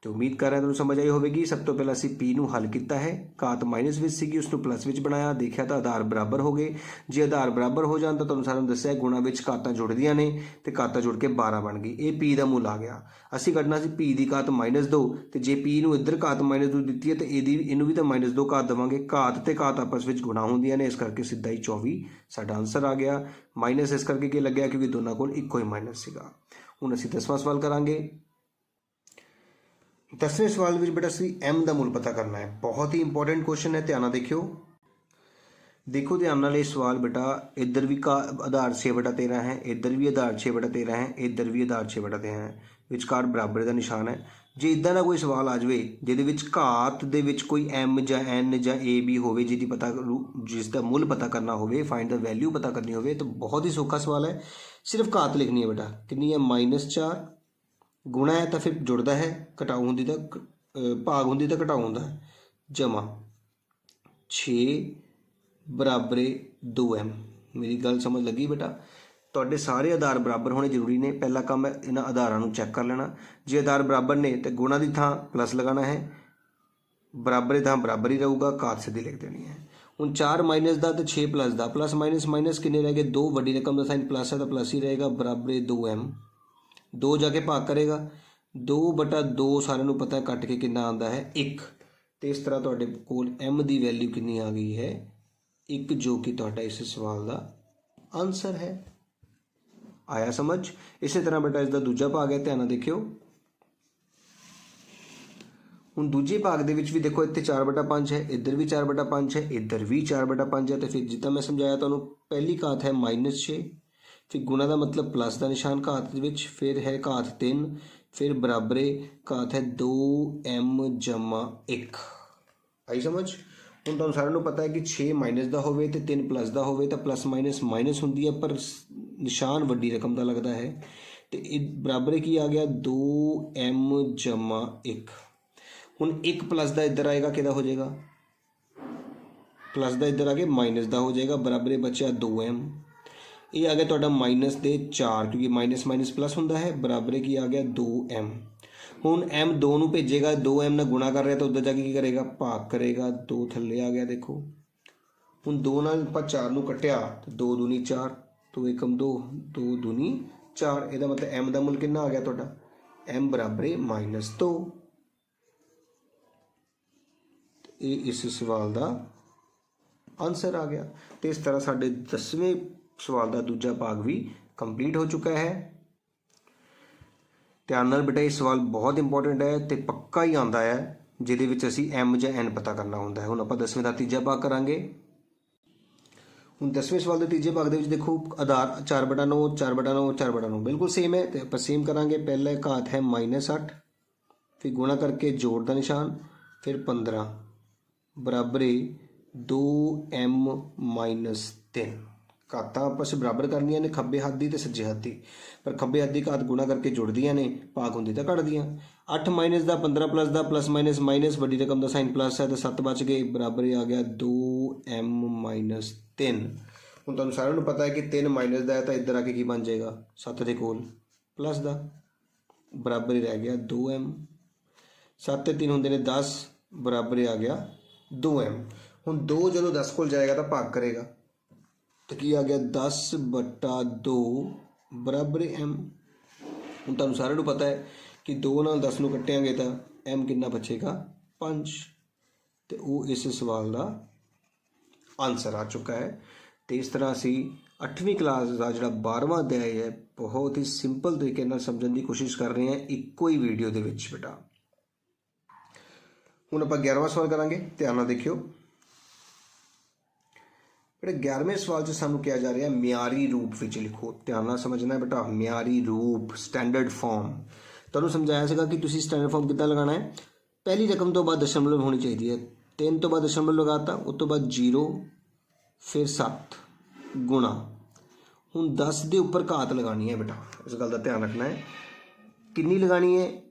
तो उम्मीद कर रहे हैं तुहानूं समझ आई होगी। सब तो पहला असीं P नूं हल किया है, घात माइनस विच सीगी उसनूं प्लस विच बनाया, देखिया तो आधार बराबर हो गए। जे आधार बराबर हो जान तो तुहानूं सारिआं नूं दस्सिआ गुणा विच घातां जुड़दियां ने तो घातां जुड़ के 12 बन गई। ये P का मुल आ गया। असीं कढना सी P की घात -2, तो जे P नूं इधर घात -2 दित्ती है तो इनू भी तो -2 घात देवांगे। घात ते घात आपस में गुणा होंदियां ने, इस करके सीधा ही 24 साडा आंसर आ गया। माइनस इस करके क्या लग्या क्योंकि दोनों कोल इक्को ही माइनस सीगा। हुण असीं 10वां सवाल करांगे। 10वें सवाल में बेटा असीं M का मुल पता करना है। बहुत ही इंपॉर्टेंट क्वेश्चन है, ध्यान देखियो। देखो ध्यान नाल ये सवाल बेटा, इधर भी का आधार 6/13 है, इधर भी आधार 6/13 है, इधर भी आधार 6/13 है, विचकार बराबर का निशान है। जे इदा का कोई सवाल आ जाए जिहदे घात दे विच कोई M या N या A भी होवे जिहदी पता जिसका मुल पता करना होवे, फाइंड द वैल्यू पता करनी होवे, तो बहुत ही सौखा सवाल है। सिर्फ घात लिखनी है बेटा, कितनी है -4, गुणा है तो फिर जुड़ता है, घटाऊ होंदी तो भाग होंदी तो घटाऊ होंदा है, जमा 6 बराबर 2M। मेरी गल समझ लगी बेटा। तुहाडे सारे आधार बराबर होने जरूरी ने। पहला काम है इन्हां आधारां नूं चैक कर लेना। जे आधार बराबर ने तो गुणा की थां प्लस लगाना है, बराबर की थां बराबर ही रहूगा, घात सीधी लिख देनी है। हुण 4 माइनस का तो 6 प्लस का, प्लस माइनस माइनस किन्ने रह गए 2, वड्डी रकम का साइन प्लस है तो प्लस ही रहेगा, बराबर 2M। 2 जाके भाग करेगा, 2/2 सारे नूं पता है कट के कितना आंदा है 1। तो इस तरह तुहाडे कोल M की वैल्यू कितनी आ गई है 1, जो कि तुहाडा इस सवाल का आंसर है। आया समझ। इस तरह बेटा इसका दूजा भाग है, ध्यान देखियो। ਹੁਣ ਦੂਜੇ ਭਾਗ ਦੇ ਵਿੱਚ ਵੀ ਦੇਖੋ ਇੱਥੇ 4/5 ਹੈ, ਇੱਧਰ ਵੀ 4/5 ਹੈ, ਇੱਧਰ ਵੀ 4/5 ਹੈ। ਤੇ ਫਿਰ ਜਿੱਦਾਂ ਮੈਂ ਸਮਝਾਇਆ ਤੁਹਾਨੂੰ, ਪਹਿਲੀ ਘਾਤ ਹੈ -6, ਫਿਰ ਗੁਣਾ ਦਾ ਮਤਲਬ ਪਲੱਸ ਦਾ ਨਿਸ਼ਾਨ ਘਾਤ ਦੇ ਵਿੱਚ, ਫਿਰ ਹੈ ਘਾਤ 3, ਫਿਰ ਬਰਾਬਰੇ ਘਾਤ ਹੈ 2m/1। ਆਈ ਸਮਝ? ਹੁਣ ਤੁਹਾਨੂੰ ਸਾਰਿਆਂ ਨੂੰ ਪਤਾ ਹੈ ਕਿ 6 ਮਾਈਨਸ ਦਾ ਹੋਵੇ ਤੇ 3 ਪਲੱਸ ਦਾ ਹੋਵੇ ਤਾਂ ਪਲੱਸ ਮਾਈਨਸ ਮਾਈਨਸ ਹੁੰਦੀ ਹੈ, ਪਰ ਨਿਸ਼ਾਨ ਵੱਡੀ ਰਕਮ ਦਾ ਲੱਗਦਾ ਹੈ। ਤੇ ਇਹ ਬਰਾਬਰ ਕੀ ਆ ਗਿਆ 2m/1। ਹੁਣ 1 ਪਲੱਸ ਦਾ ਇੱਧਰ ਆਏਗਾ, ਕਿਹਦਾ ਹੋ ਜਾਏਗਾ? ਪਲੱਸ ਦਾ ਇੱਧਰ ਆ ਕੇ ਮਾਈਨਸ ਦਾ ਹੋ ਜਾਏਗਾ, ਬਰਾਬਰ ਬਚਿਆ 2m। ਇਹ ਆ ਗਿਆ ਤੁਹਾਡਾ ਮਾਈਨਸ ਦੇ 4, ਕਿਉਂਕਿ ਮਾਈਨਸ ਮਾਈਨਸ ਪਲੱਸ ਹੁੰਦਾ ਹੈ, ਬਰਾਬਰ ਕੀ ਆ ਗਿਆ 2m। ਹੁਣ m 2 ਨੂੰ ਭੇਜੇਗਾ, 2m ਨਾਲ ਗੁਣਾ ਕਰ ਰਿਹਾ ਤਾਂ ਉੱਧਰ ਜਾ ਕੇ ਕੀ ਕਰੇਗਾ? ਭਾਗ ਕਰੇਗਾ। 2 ਥੱਲੇ ਆ ਗਿਆ ਦੇਖੋ। ਹੁਣ 2 ਨਾਲ ਆਪਾਂ 4 ਨੂੰ ਕੱਟਿਆ ਤਾਂ 2 ਦੂਣੀ 4, 2 ਏਕਮ 2, 2 ਦੂਣੀ 4। ਇਹਦਾ ਮਤਲਬ m ਦਾ ਮੁੱਲ ਕਿੰਨਾ ਆ ਗਿਆ ਤੁਹਾਡਾ? m ਬਰਾਬਰ -2। ਇਹ ਇਸ ਸਵਾਲ ਦਾ ਆਨਸਰ ਆ ਗਿਆ। ਤੇ ਇਸ ਤਰ੍ਹਾਂ ਸਾਡੇ 10ਵੇਂ ਸਵਾਲ ਦਾ ਦੂਜਾ ਭਾਗ ਵੀ ਕੰਪਲੀਟ ਹੋ ਚੁੱਕਾ ਹੈ। ਧਿਆਨ ਨਾਲ ਬੇਟਾ, ਇਹ ਸਵਾਲ ਬਹੁਤ ਇੰਪੋਰਟੈਂਟ ਹੈ ਤੇ ਪੱਕਾ ਹੀ ਆਉਂਦਾ ਹੈ, ਜਿਹਦੇ ਵਿੱਚ ਅਸੀਂ m ਜਾਂ n ਪਤਾ ਕਰਨਾ ਹੁੰਦਾ ਹੈ। ਹੁਣ ਆਪਾਂ 10ਵੇਂ ਦਾ ਤੀਜਾ ਭਾਗ ਕਰਾਂਗੇ। ਹੁਣ 10ਵੇਂ ਸਵਾਲ ਦੇ ਤੀਜੇ ਭਾਗ ਦੇ ਵਿੱਚ ਦੇਖੋ, ਆਧਾਰ 4/9, 4/9, 4/9 ਬਿਲਕੁਲ ਸੇਮ ਹੈ, ਤੇ ਆਪਾਂ ਸੇਮ ਕਰਾਂਗੇ। ਪਹਿਲਾ ਘਾਤ ਹੈ -8, ਫਿਰ ਗੁਣਾ ਕਰਕੇ ਜੋੜ ਦਾ ਨਿਸ਼ਾਨ, ਫਿਰ 15 ਬਰਾਬਰ 2m-3। ਘਾਤਾਂ ਆਪਸ ਬਰਾਬਰ ਕਰਨੀਆਂ ਨੇ, ਖੱਬੇ ਹੱਥ ਦੀ ਤੇ ਸੱਜੇ ਹੱਥ ਦੀ, ਪਰ ਖੱਬੇ ਹੱਥ ਦੀ ਘਾਤ ਗੁਣਾ ਕਰਕੇ ਜੁੜਦੀਆਂ ਨੇ, ਭਾਗ ਹੁੰਦੀ ਤਾਂ ਘਟਦੀਆਂ। 8 ਮਾਈਨਸ ਦਾ 15 ਪਲੱਸ ਦਾ, ਪਲੱਸ ਮਾਈਨਸ ਮਾਈਨਸ, ਵੱਡੀ ਰਕਮ ਦਾ ਸਾਈਨ ਪਲੱਸ ਹੈ ਤਾਂ 7 ਬਚ ਗਏ, ਬਰਾਬਰ ਆ ਗਿਆ 2m-3। ਹੁਣ ਤੁਹਾਨੂੰ ਸਾਰਿਆਂ ਨੂੰ ਪਤਾ ਹੈ ਕਿ 3 ਮਾਈਨਸ ਦਾ ਹੈ ਤਾਂ ਇੱਧਰ ਆ ਕੇ ਕੀ ਬਣ ਜਾਏਗਾ? 7 ਦੇ ਕੋਲ ਪਲੱਸ ਦਾ, ਬਰਾਬਰ ਰਹਿ ਗਿਆ 2m। 7 ਤੇ 3 ਹੁੰਦੇ ਨੇ 10, ਬਰਾਬਰ ਆ ਗਿਆ 2m। ਹੁਣ 2 ਜਦੋਂ 10 ਕੋਲ ਜਾਏਗਾ ਤਾਂ ਭਾਗ ਕਰੇਗਾ, तो की आ गया 10/2 बराबर m। ਹੁਣ ਤੁਹਾਨੂੰ ਸਾਰਿਆਂ ਨੂੰ ਪਤਾ ਹੈ ਕਿ 2 ਨਾਲ 10 ਨੂੰ ਕੱਟਾਂਗੇ ਤਾਂ m ਕਿੰਨਾ ਬਚੇਗਾ? 5। ਤੇ ਉਹ ਇਸ ਸਵਾਲ ਦਾ ਆਨਸਰ ਆ ਚੁੱਕਾ ਹੈ। ਤੇ ਇਸ ਤਰ੍ਹਾਂ ਅਸੀਂ 8ਵੀਂ ਕਲਾਸ ਦਾ ਜਿਹੜਾ 12ਵਾਂ ਅਧਿਆਇ ਹੈ ਬਹੁਤ ਹੀ ਸਿੰਪਲ ਤਰੀਕੇ ਨਾਲ ਸਮਝਣ ਦੀ ਕੋਸ਼ਿਸ਼ ਕਰ ਰਹੇ ਹਾਂ ਇੱਕੋ ਹੀ ਵੀਡੀਓ ਦੇ ਵਿੱਚ ਬੇਟਾ। ਹੁਣ ਆਪਾਂ 11ਵਾਂ ਸਵਾਲ ਕਰਾਂਗੇ, ਧਿਆਨ ਨਾਲ ਦੇਖਿਓ बेटा। 11वें सवाल से सानू किया जा रहा है म्यारी रूप विच लिखो। ध्यान नाल समझना है बेटा, म्यारी रूप स्टैंडर्ड फॉर्म। तुहानू समझाया सीगा कि तुसीं स्टैंडर्ड फॉर्म किद्दां लगाना है। पहली रकम तो बाद दशमलव होनी चाहिए है। 3 तो बाद दशमलव लगाता, उस तो बाद 0, फिर 7 गुणा। हुण 10 के उपर घात लगानी है बेटा, इस गल का ध्यान रखना है। कितनी लगानी है?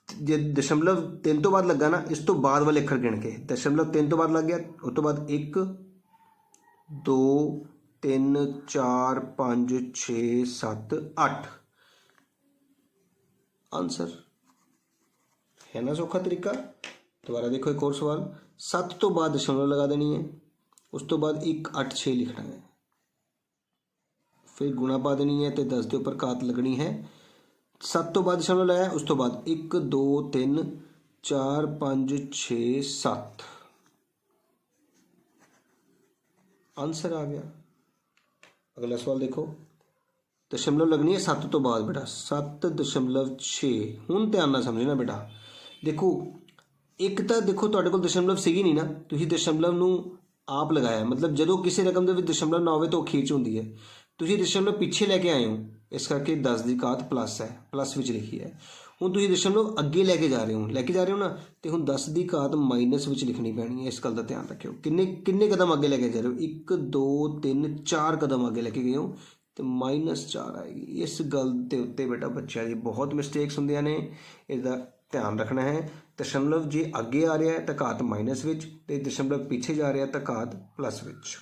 जे दशमलव 3 तो बाद लगा ना, इस तो बाद वाले अखर गिण के दशमलव 3 तो बाद लग गया, उस तो बाद 1 2 3 4 5 6 7 8 आंसर है ना। सौखा तरीका। दोबारा देखो एक और सवाल। 7 तो बाद दशमलव लगा देनी है, उस तो बाद 1 8 6 लिखना है, फिर गुणा पा देनी है तो 10 के उपर घात लगनी है। 7 तो बाद दशमलव लगाया, उस तो बाद 1 2 3 4 5 6 7 आंसर आ गया। अगला सवाल देखो, दशमलव लगनी है 7 तो बाद बेटा, 7.6। हुण ध्यान नाल समझना बेटा। देखो एक तो देखो तुहाडे कोल दशमलव सीगी नहीं ना, तुसीं दशमलव नूं आप लगाया, मतलब जदों किसी रकम दे विच दशमलव ना होवे तो खींच हुंदी है। तुसीं दशमलव पिछे लैके आए हो, इस करके 10 की घात प्लस है, प्लस विच लिखी है। हुण तुसीं दशमलव अगे लैके जा रहे हो ना, तो हुण 10 की घात माइनस विच लिखनी पैनी है। इस गल का ध्यान रखियो। किन्ने कदम अगे लैके जा रहे हो? 1 2 3 4 कदम अगे लैके गए हो तो -4 आएगी। इस गल के उत्ते बेटा बच्चों की बहुत मिसटेक्स होंदियां ने, इसका ध्यान रखना है। दशमलव जे अगे आ रहा है तो घात माइनस विच, ते दशमलव पीछे जा रहा है तो घात प्लस विच।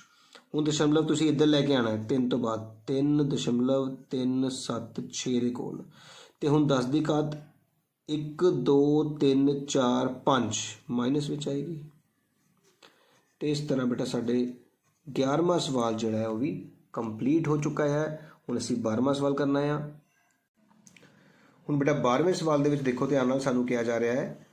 हुण दशमलव तुसीं इधर लैके आना है 3 तो बाद 3.376 दे कोल, ते हुण 10 की घात 1 2 3 4 5 माइनस विच आएगी। तो इस तरह बेटा साडे 11वां सवाल जिहड़ा है वह भी कंप्लीट हो चुका है। हुण असीं 12वां सवाल करना है। हुण बेटा 12वें सवाल दे विच देखो ध्यान नाल सानूं किया जा रहा है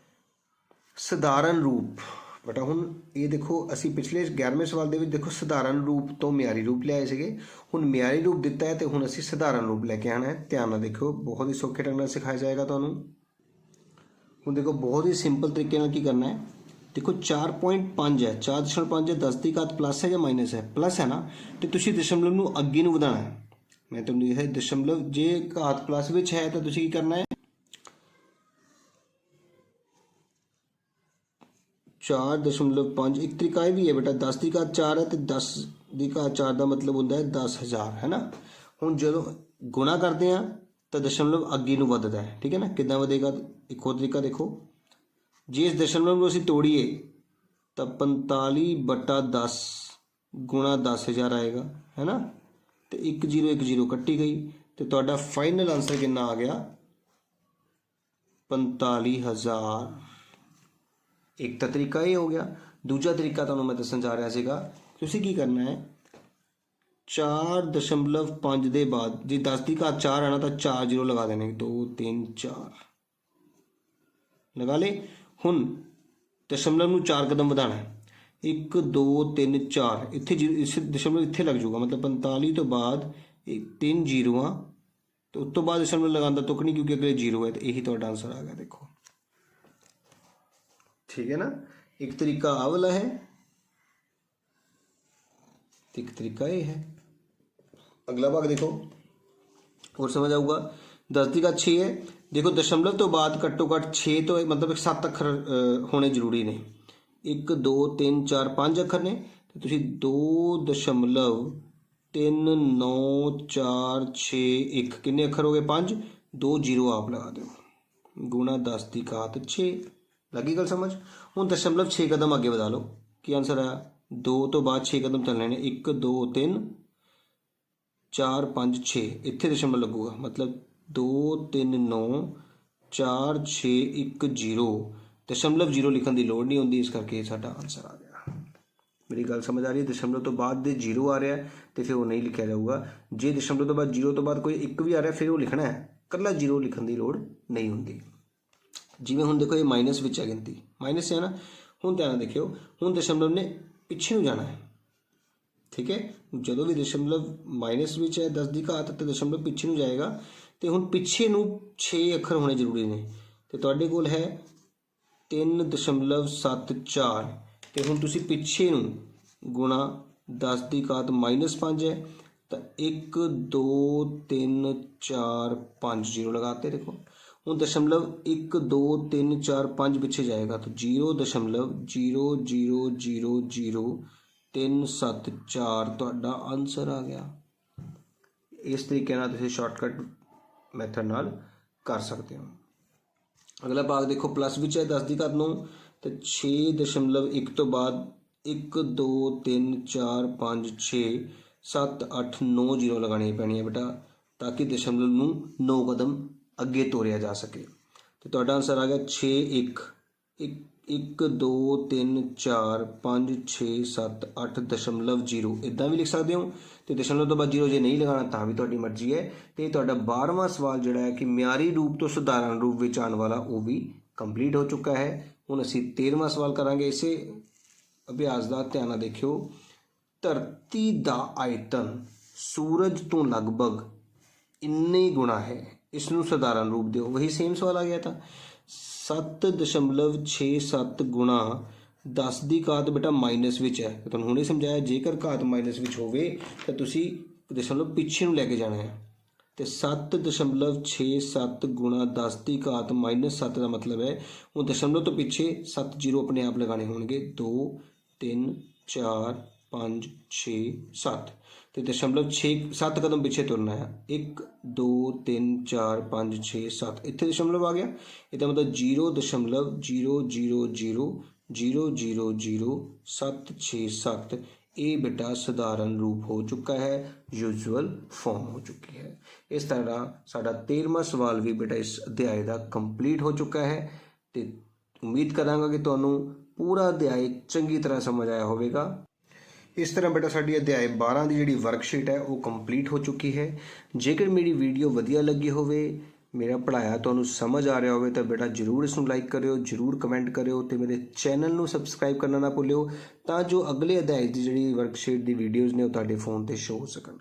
सधारण रूप। बेटा हुण ये देखो असीं पिछले 11वें सवाल दे विच देखो सधारण रूप तो म्यारी रूप लिआए सीगे, हुण म्यारी रूप दिता है तो हुण असीं सधारण रूप लैके आना है। ध्यान नाल देखो, बहुत ही सौखे ढंग नाल सिखाया जाएगा तुहानूं। ਹੁਣ ਦੇਖੋ ਬਹੁਤ ਹੀ ਸਿੰਪਲ ਤਰੀਕੇ ਨਾਲ ਕੀ ਕਰਨਾ ਹੈ। देखो 4.5 है, 4.5 है 10 की घात प्लस है या माइनस है, प्लस है ना, तो तुसी दशमलव नूं अगे नूं वधाना है। मैं तुहानूं दिखाया दशमलव जे घात प्लस विच है तो तुसी की करना है 4.5। एक तरीका यह भी है बेटा 10 की घात 4 है तो 10 की घात 4 का मतलब होता है 10,000 है ना। हुण जदों गुणा करते हैं तो दशमलव अगे नूं वधदा है, ठीक है ना। किदां वधेगा, एक होर तरीका देखो, जे इस दशमलव को असीं तोड़ीए तो 45/10 गुणा 10,000 आएगा, है ना। तो 1 0 1 0 कट्टी गई तो तुहाडा फाइनल आंसर कितना आ गया 45,000। एक तो तरीका ये हो गया। दूजा तरीका तुहानूं मैं दस्सण जा रहा सीगा, तुसीं की करना है 4.5 दे बाद जे 10 की घात 4 है ना तो 4 0 लगा देने, 2 3 4 लगा ले। हुण दशमलव नूं 4 कदम वधाना है, 1 2 3 4 इत्थे इस दशमलव इत्थे लग जाऊगा, मतलब 45 तो बाद 3 जीरोआं तो उस तो बाद दशमलव लगाने का तुक नहीं क्योंकि अगले 0 है। तो यही तुहाडा आंसर आ गया, देखो ठीक है ना। एक तरीका आ वाला है, एक तरीका ये है। अगला भाग देखो और समझ आऊगा। 10 की घात 6 है, देखो दशमलव तो बाद घट्टो घट्ट 6 तो मतलब 7 अखर होने जरूरी ने। 1 2 3 4 5 अखर ने तो तुसीं 2.946 किन्ने अखर हो गए 5, 2 0 आप लगा दो गुणा 10 की घात 6। लगी गल समझ। हुण दशमलव 6 कदम अगे वधा लो, की आंसर आया 2 तो बाद 6 कदम चलने ने, 1 2 3 4 5 6 इत्थे दशमलव लगूगा, मतलब 2 3 9 4 6 1 0 दशमलव 0 लिखने की लोड़ नहीं होती, इस करके साडा आंसर आ गया। मेरी गल समझ आ रही है। दशमलव तो बाद दे 0 आ रहा है तो फिर वो नहीं लिखा जाऊगा। जे दशमलव तो बाद 0 तो बाद कोई 1 भी आ रहा है फिर वो लिखना है, कला 0 लिखने की लोड़ नहीं होती। जिवें हुण देखो ये माइनस विच है गिनती, माइनस है ना। हुण ध्यान देखियो, हुण दशमलव ने पिछे नूं जाना है, ठीक है। जो भी दशमलव माइनस विच है 10 की घात तो दशमलव पिछे नूं जाएगा, तो हुण पिछे नूं 6 अखर होने जरूरी ने। तो तुहाडे कोल है 3.74 तो हुण तुसीं पिछे नूं गुणा 10 की घात -5 है तो 1 2 3 4 5 0 लगाते। देखो हुण दशमलव 1 2 3 4 5 पिछे जाएगा तो 0.00000374 तुहाडा आंसर आ गया। इस तरीके नाल तुसीं शॉर्टकट मैथड नाल कर सकते हो। अगला भाग देखो, प्लस विच है 10 की घात 9 तो 6.1 तो बाद 1 2 3 4 5 6 7 8 9 0 लगानी पैनी है बेटा, ताकि दशमलव नूं 9 कदम अगे तोड़िया जा सके। तो तुहाडा आंसर आ गया 6 1 1 2 3 4 5 6 7 8 दशमलव 0 इदां भी लिख सकते हो। तो दशमलव तो बाद 0 जे नहीं लगाना तो भी तुहाडी मर्जी है। तो तुहाडा 12वां सवाल जिहड़ा है कि म्यारी रूप तो सधारण रूप विच आने वाला वो भी कंप्लीट हो चुका है। हुण असीं 13वां सवाल करांगे। इसे अभ्यास का ध्यान नाल देखियो। धरती दा आयतन सूरज तो लगभग इन्ने गुणा है, इसनूं सधारण रूप दो। वही सेम सवाल आ गया था। 7.67 गुणा 10 की घात बेटा माइनस विच है, तो तुहानूं हुणे समझाया जेकर घात माइनस विच होवे तो तुसीं दशमलव पिछे नूं लैके जाना है। तो 7.67 गुणा 10 की घात -7 का मतलब है वो दशमलव तो पिछे 7 0 अपने आप लगाने होंगे, 2 3 4 5 6 7। तो दशमलव 7 कदम पिछे तुरना है, 1 2 3 4 5 6 7 इत्थे दशमलव आ गया। इसका मतलब 0.0000000767 ये बेटा सधारण रूप हो चुका है, यूजुअल फॉर्म हो चुकी है। इस तरह साडा 13वां सवाल भी बेटा इस अध्याय का कंप्लीट हो चुका है। तो उम्मीद करांगा कि तुहानूं पूरा अध्याय चंगी तरह समझ आया होगा। इस तरह बेटा साडी अध्याय 12 की जिहड़ी वर्कशीट है वो कंप्लीट हो चुकी है। जेकर मेरी वीडियो वधिया लगी होवे, मेरा पढ़ाया तुहानूं समझ आ रहा होवे तो बेटा जरूर इसनूं लाइक करियो, जरूर कमेंट करियो तो मेरे चैनल नूं सबसक्राइब करना ना भुल्लियो, तां जो अगले अध्याय की जिहड़ी वर्कशीट की वीडियोज़ ने वो तुहाडे फोन ते शो हो सकन।